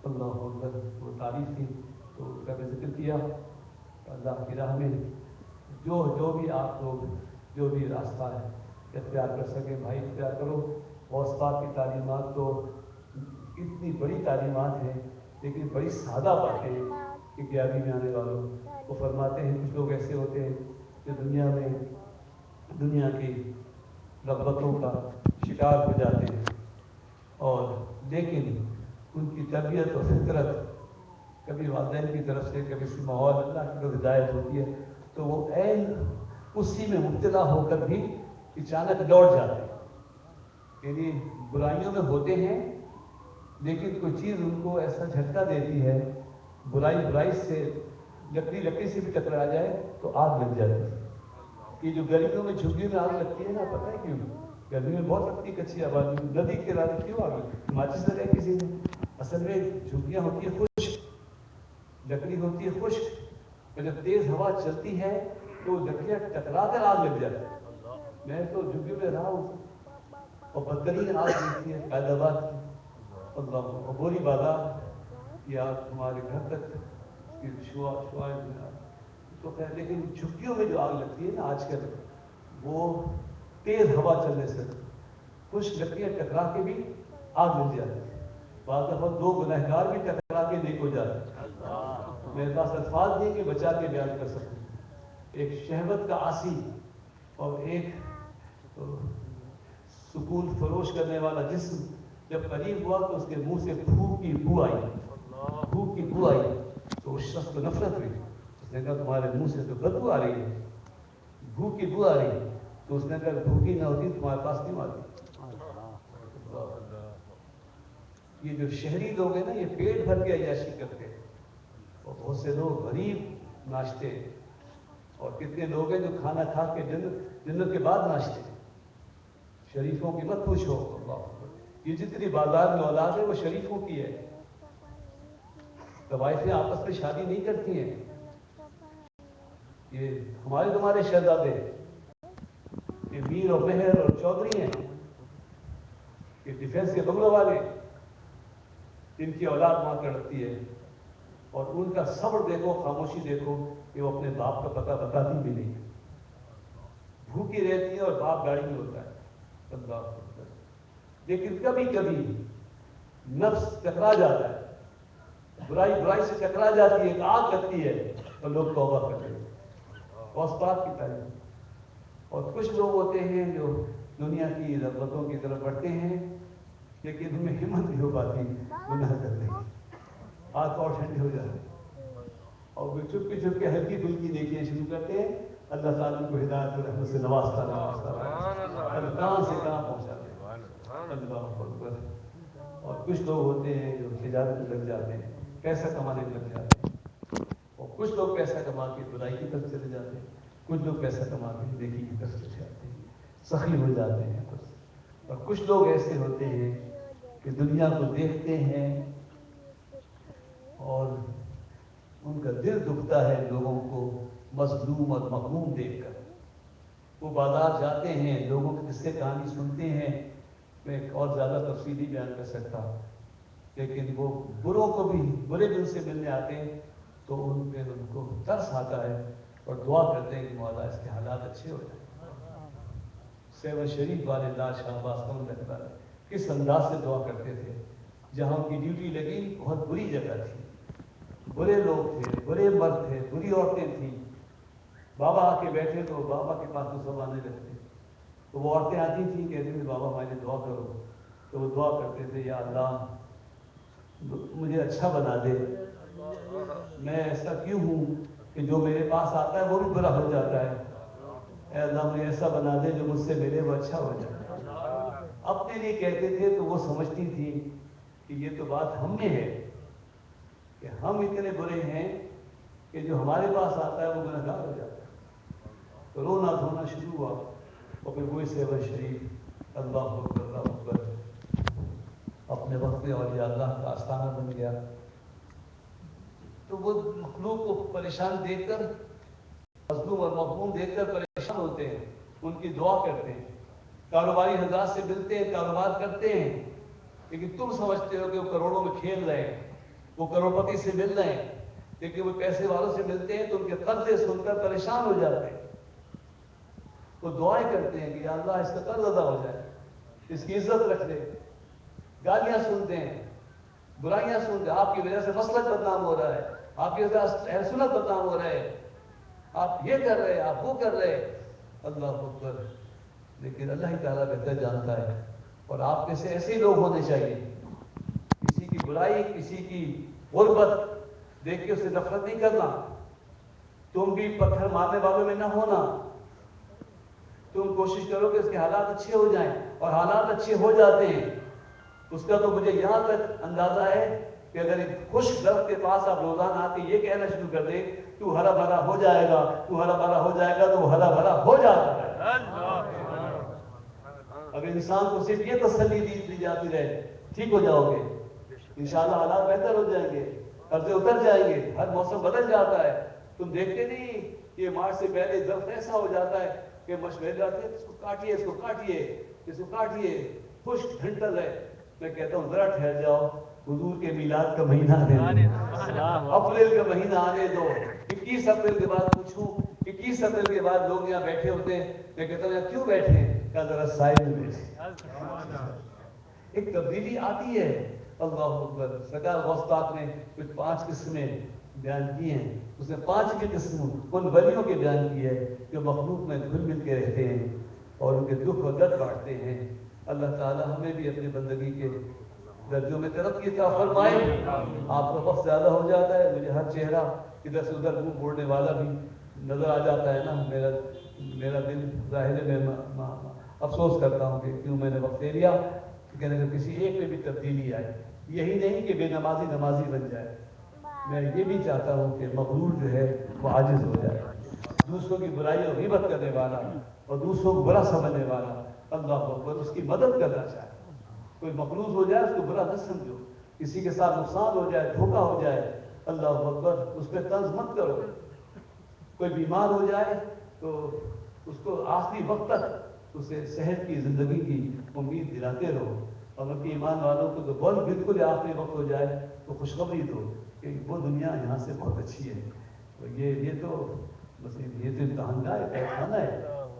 اللہ اکبر وہ تعریف تھی، تو ان کا بھی ذکر کیا. اللہ کی راہ میں جو بھی آپ لوگ جو بھی راستہ ہے اختیار کر سکیں بھائی اختیار کرو. غوث پاک کی تعلیمات تو اتنی بڑی تعلیمات ہیں لیکن بڑی سادہ باتیں ہیں کہ 11ویں میں آنے والوں وہ فرماتے ہیں. کچھ لوگ ایسے ہوتے ہیں جو دنیا کی رغبتوں کا شکار ہو جاتے ہیں، اور لیکن ان کی طبیعت اور فطرت کبھی والدین کی طرف سے کبھی سے ماحول اللہ کی طرف ہدایت ہوتی ہے تو وہ عین اسی میں مبتلا ہو کر بھی اچانک لوٹ جاتے ہیں. یعنی برائیوں میں ہوتے ہیں لیکن کوئی چیز ان کو ایسا جھٹکا دیتی ہے، برائی سے لکڑی سے بھی ٹکرا جائے تو آگ لگ جاتی ہے. یہ جو گرمیوں میں جھگیوں میں آگ لگتی ہے نا، پتہ ہے کیوں؟ گرمی میں بہت لگتی کچی آبادی میں، ندی کے کنارے کیوں آگ لگتی؟ ماچس لگائے کسی نے؟ اصل میں جھگیاں ہوتی ہے خشک، لکڑی ہوتی ہے خشک، اور جب تیز ہوا چلتی ہے تو لکڑیاں ٹکرا کر آگ لگ جاتی ہے. میں تو جھگیوں میں رہا ہوں اور بدترین آگ لگتی ہے فیض آباد کی اور بوری بازار یا ہمارے گھر تک شعائیں تو خیر. لیکن جھگیوں میں جو آگ لگتی ہے نا آج کل، وہ تیز ہوا چلنے سے کچھ لکڑیاں ٹکرا کے بھی آگ لگ جاتی ہے. بعض دفعہ دو گنہگار بھی ٹکرا کے نیک ہو جاتے ہیں. میرے پاس الفاظ نہیں کہ بچا کے بیان کر سکوں. ایک شہوت کا عاصی اور ایک سکون فروش کرنے والا جسم جب قریب ہوا تو اس کے منہ سے بھوک کی بو آئی تو اس شخص کو نفرت ہوئی. اس نے کہا تمہارے منہ سے تو بدبو آ رہی ہے، بھوک کی بو آ رہی ہے. تو اس نے کہا بھوکی نہ ہوتی تمہارے پاس کیوں آتی؟ یہ جو شہری لوگ ہیں نا یہ پیٹ بھر کے عیاشی کرتے ہیں، اور بہت سے لوگ غریب ناشتے، اور کتنے لوگ ہیں جو کھانا کھا کے ڈنر کے بعد ناشتے. شریفوں کی مت پوچھو. اللہ، یہ جتنی بازار میں اولاد ہے وہ شریفوں کی ہے. طوائفیں آپس میں شادی نہیں کرتی ہیں. یہ ہمارے تمہارے شہزادے یہ میر اور مہر اور چودھری ہیں، یہ ڈیفینس کے بنگلوں والے، ان کی اولاد وہاں تڑپتی ہے اور ان کا صبر دیکھو، خاموشی دیکھو کہ وہ اپنے باپ کا پتہ بتاتی بھی نہیں، بھوکی رہتی ہے اور باپ گاڑی میں ہوتا ہے. اللہ اکبر. لیکن کبھی کبھی نفس ٹکرا جاتا ہے، برائی سے ٹکرا جاتی ہے، ایک آگ لگتی ہے اور لوگ توبہ کرتے ہیں. غوث پاک کی تعلیم. اور کچھ لوگ ہوتے ہیں جو دنیا کی رغبتوں کی طرف بڑھتے ہیں لیکن ان میں ہمت نہیں ہو پاتی گناہ کرنے کی، ہاتھ اور ٹھنڈے ہو جاتے ہیں اور وہ چھپ کے ہلکی پھلکی نیکیاں شروع کرتے ہیں. اللہ تعالیٰ کو ہدایت اور رحمت سے نوازتا ہے، کہاں سے کہاں پہنچاتے ہیں. اللہ اکبر. اور کچھ لوگ ہوتے ہیں جو تجارت میں لگ جاتے ہیں، پیسہ کمانے میں لگ جاتے ہیں، اور کچھ لوگ پیسہ کما کے برائی کی طرف چلے جاتے ہیں، کچھ لوگ پیسہ کما کے نیکی کی طرف چلے جاتے ہیں، سخی ہو جاتے ہیں. اور کچھ لوگ ایسے ہوتے ہیں کہ دنیا کو دیکھتے ہیں اور ان کا دل دکھتا ہے لوگوں کو مظلوم اور مغموم دیکھ کر. وہ بازار جاتے ہیں، لوگوں کے قصے کہانی سنتے ہیں. میں ایک اور زیادہ تفصیلی بیان کر سکتا ہوں، لیکن وہ بروں کو بھی برے دل سے ملنے آتے ہیں تو ان پہ ان کو ترس آتا ہے اور دعا کرتے ہیں کہ مولا اس کے حالات اچھے ہو جائیں. سیون شریف والے لا شہباز کون رہتا ہے کس انداز سے دعا کرتے تھے. جہاں ان کی ڈیوٹی لگی بہت بری جگہ تھی، برے لوگ تھے، برے مرد تھے، بری عورتیں تھیں. بابا آ کے بیٹھے تو بابا کے پاس تو سب آنے لگتے، تو وہ عورتیں آتی تھیں کہتی تھیں بابا ہمارے لیے دعا کرو. تو وہ دعا کرتے تھے یا اللہ مجھے اچھا بنا دے، میں ایسا کیوں ہوں کہ جو میرے پاس آتا ہے وہ بھی برا ہو جاتا ہے. اے اللہ مجھے ایسا بنا دے جو مجھ سے ملے وہ اچھا ہو جائے. اپنے لیے کہتے تھے تو وہ سمجھتی تھی کہ یہ تو بات ہم میں ہے کہ ہم اتنے برے ہیں کہ جو ہمارے پاس آتا ہے وہ گنہگار ہو جاتا ہے. تو رونا دھونا شروع ہوا اور پھر وہی سیون شریف اللہ اکبر اللہ اکبر اپنے وقت میں اولیاء اللہ کا آستانہ بن گیا. تو وہ مخلوق کو پریشان دیکھ کر، مظلوم اور مغموم دیکھ کر پریشان ہوتے ہیں، ان کی دعا کرتے ہیں، کاروباری حضرات سے ملتے ہیں، کاروبار کرتے ہیں، لیکن تم سمجھتے ہو کہ وہ کروڑوں میں کھیل رہے ہیں، وہ کروڑ پتی سے مل رہے ہیں، لیکن وہ پیسے والوں سے ملتے ہیں تو ان کے قرضے سن کر پریشان ہو جاتے ہیں۔ وہ دعائیں کرتے ہیں کہ یا اللہ اس کا قرض ادا ہو جائے، اس کی عزت رکھ دے۔ گالیاں سنتے ہیں، برائیاں سنتے ہیں، آپ کی وجہ سے مسلک بدنام ہو رہا ہے، آپ کی وجہ سے اہل سنت بدنام ہو رہے ہیں، آپ یہ کر رہے ہیں، آپ وہ کر رہے ہیں۔ اللہ اکبر۔ لیکن اللہ ہی تعالیٰ بہتر جانتا ہے، اور آپ میں سے ایسے ہی لوگ ہونے چاہیے، کسی کی برائی، کسی کی غربت دیکھ کے اسے نفرت نہیں کرنا۔ تم بھی پتھر مارنے والوں میں نہ ہونا، تم کوشش کرو کہ اس کے حالات اچھے ہو جائیں، اور حالات اچھے ہو جاتے ہیں۔ اس کا تو مجھے یہاں تک اندازہ ہے کہ اگر ایک خشک درخت کے پاس آپ روزانہ آ کے یہ کہنا شروع کر دیں تو ہرا بھرا ہو جائے گا، تو ہرا بھرا ہو جائے گا، تو وہ ہرا بھرا ہو جاتا ہے۔ اگر انسان کو صرف یہ تسلی دی جاتی رہے ٹھیک ہو جاؤ گے، انشاءاللہ حالات بہتر ہو جائیں گے، قرضے اتر جائیں گے، ہر موسم بدل جاتا ہے۔ تم دیکھتے نہیں کہ مارچ سے پہلے درخت ایسا ہو جاتا ہے کہ مشورے جاتے ہیں اس کو کاٹیے، اس کو کاٹیے، اس کو کاٹیے، خشک ڈھنٹل ہے۔ میں کہتا ہوں ذرا ٹھہر جاؤ، حضور کے میلاد کا مہینہ آنے دو، اپریل کا مہینہ آنے دو۔ 21 اپریل کے بعد پوچھوں، 21 اپریل کے بعد لوگ یہاں بیٹھے ہوتے ہیں، میں کہتا ہوں یہاں کیوں بیٹھے ہیں؟ کہا ذرا سائے میں بیٹھے۔ ایک تبدیلی آتی ہے۔ اللہ اکبر۔ سرکار غوث پاک نے کچھ 5 قسمیں بیان کی ہیں، اس نے 5 کی قسم ان ولیوں کے بیان کی ہے جو مخلوق میں گھل مل کے رہتے ہیں اور ان کے دکھ و درد بانٹتے ہیں۔ اللہ تعالی ہمیں بھی اپنی بندگی کے درجوں میں ترقی عطا فرمائے۔ آپ کا وقت زیادہ ہو جاتا ہے، مجھے ہر چہرہ ادھر سے ادھر منہ موڑنے والا بھی نظر آ جاتا ہے نا، میرا دل ظاہر ہے، میں افسوس کرتا ہوں کہ کیوں میں نے وقت دے لیا، لیکن اگر کسی ایک میں بھی تبدیلی آئے، یہی نہیں کہ بے نمازی نمازی بن جائے، میں یہ بھی چاہتا ہوں کہ مغرور جو ہے وہ عاجز ہو جائے، دوسروں کی برائی اور غیبت کرنے والا اور دوسروں کو برا سمجھنے والا، اللہ اکبر، اس کی مدد کرنا چاہے۔ کوئی مقروض ہو جائے اس کو برا نہ سمجھو، کسی کے ساتھ نقصان ہو جائے، دھوکہ ہو جائے، اللہ اکبر، اس پہ طنز مت کرو۔ کوئی بیمار ہو جائے تو اس کو آخری وقت تک اسے صحت کی، زندگی کی امید دلاتے رہو، اور باقی ایمان والوں کو تو بالکل آخری وقت ہو جائے تو خوشخبری دو کہ وہ دنیا یہاں سے بہت اچھی ہے۔ یہ تو بس یہ تو امتحان کا امتحان ہے،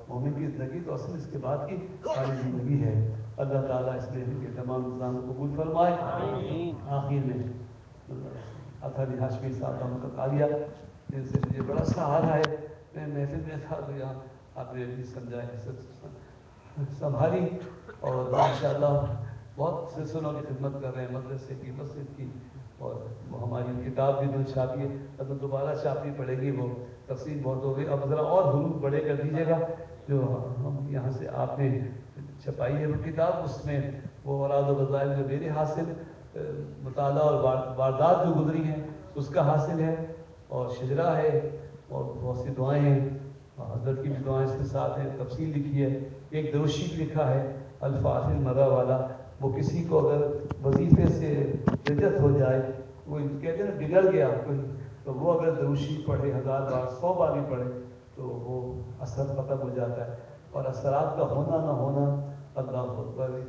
مومن کی زندگی تو اصل اس کے بعد کی ساری زندگی ہے۔ اللہ تعالیٰ اس میں ان کے تمام انتظام کو قبول فرمائے۔ آخر میں اطہر ہاشمی صاحب کا متقالیہ جن سے مجھے بڑا سہارا ہے، میں محفل میں تھا تو یہاں آپ نے بھی سمجھائے سنبھالی، اور انشاءاللہ بہت سلسلوں کی خدمت کر رہے ہیں، مدرسے کی، مسجد کی، اور وہ ہماری کتاب بھی جو چھاپی ہے اب دوبارہ چھاپنی پڑے گی، وہ تقسیم بہت ہو گئی، اب ذرا اور حروف بڑے کر دیجیے گا جو ہم یہاں سے آپ نے چھپائی ہے وہ کتاب، اس میں وہ اوراد و فضائل جو میرے حاصل مطالعہ اور واردات جو گزری ہیں اس کا حاصل ہے، اور شجرا ہے، اور بہت سی دعائیں ہیں، حضرت کی بھی دعائیں اس کے ساتھ ہیں، تفصیل لکھی ہے، ایک دروشی لکھا ہے الفاظل مرہ والا، وہ کسی کو اگر وظیفے سے رجت ہو جائے، وہ کہتے ہیں نا بگڑ گیا کوئی، تو وہ اگر دروشی پڑھے 1000 بار 100 بار بھی پڑھے تو وہ اثر ختم ہو جاتا ہے، اور اثرات کا ہونا نہ ہونا اللہ اکبر۔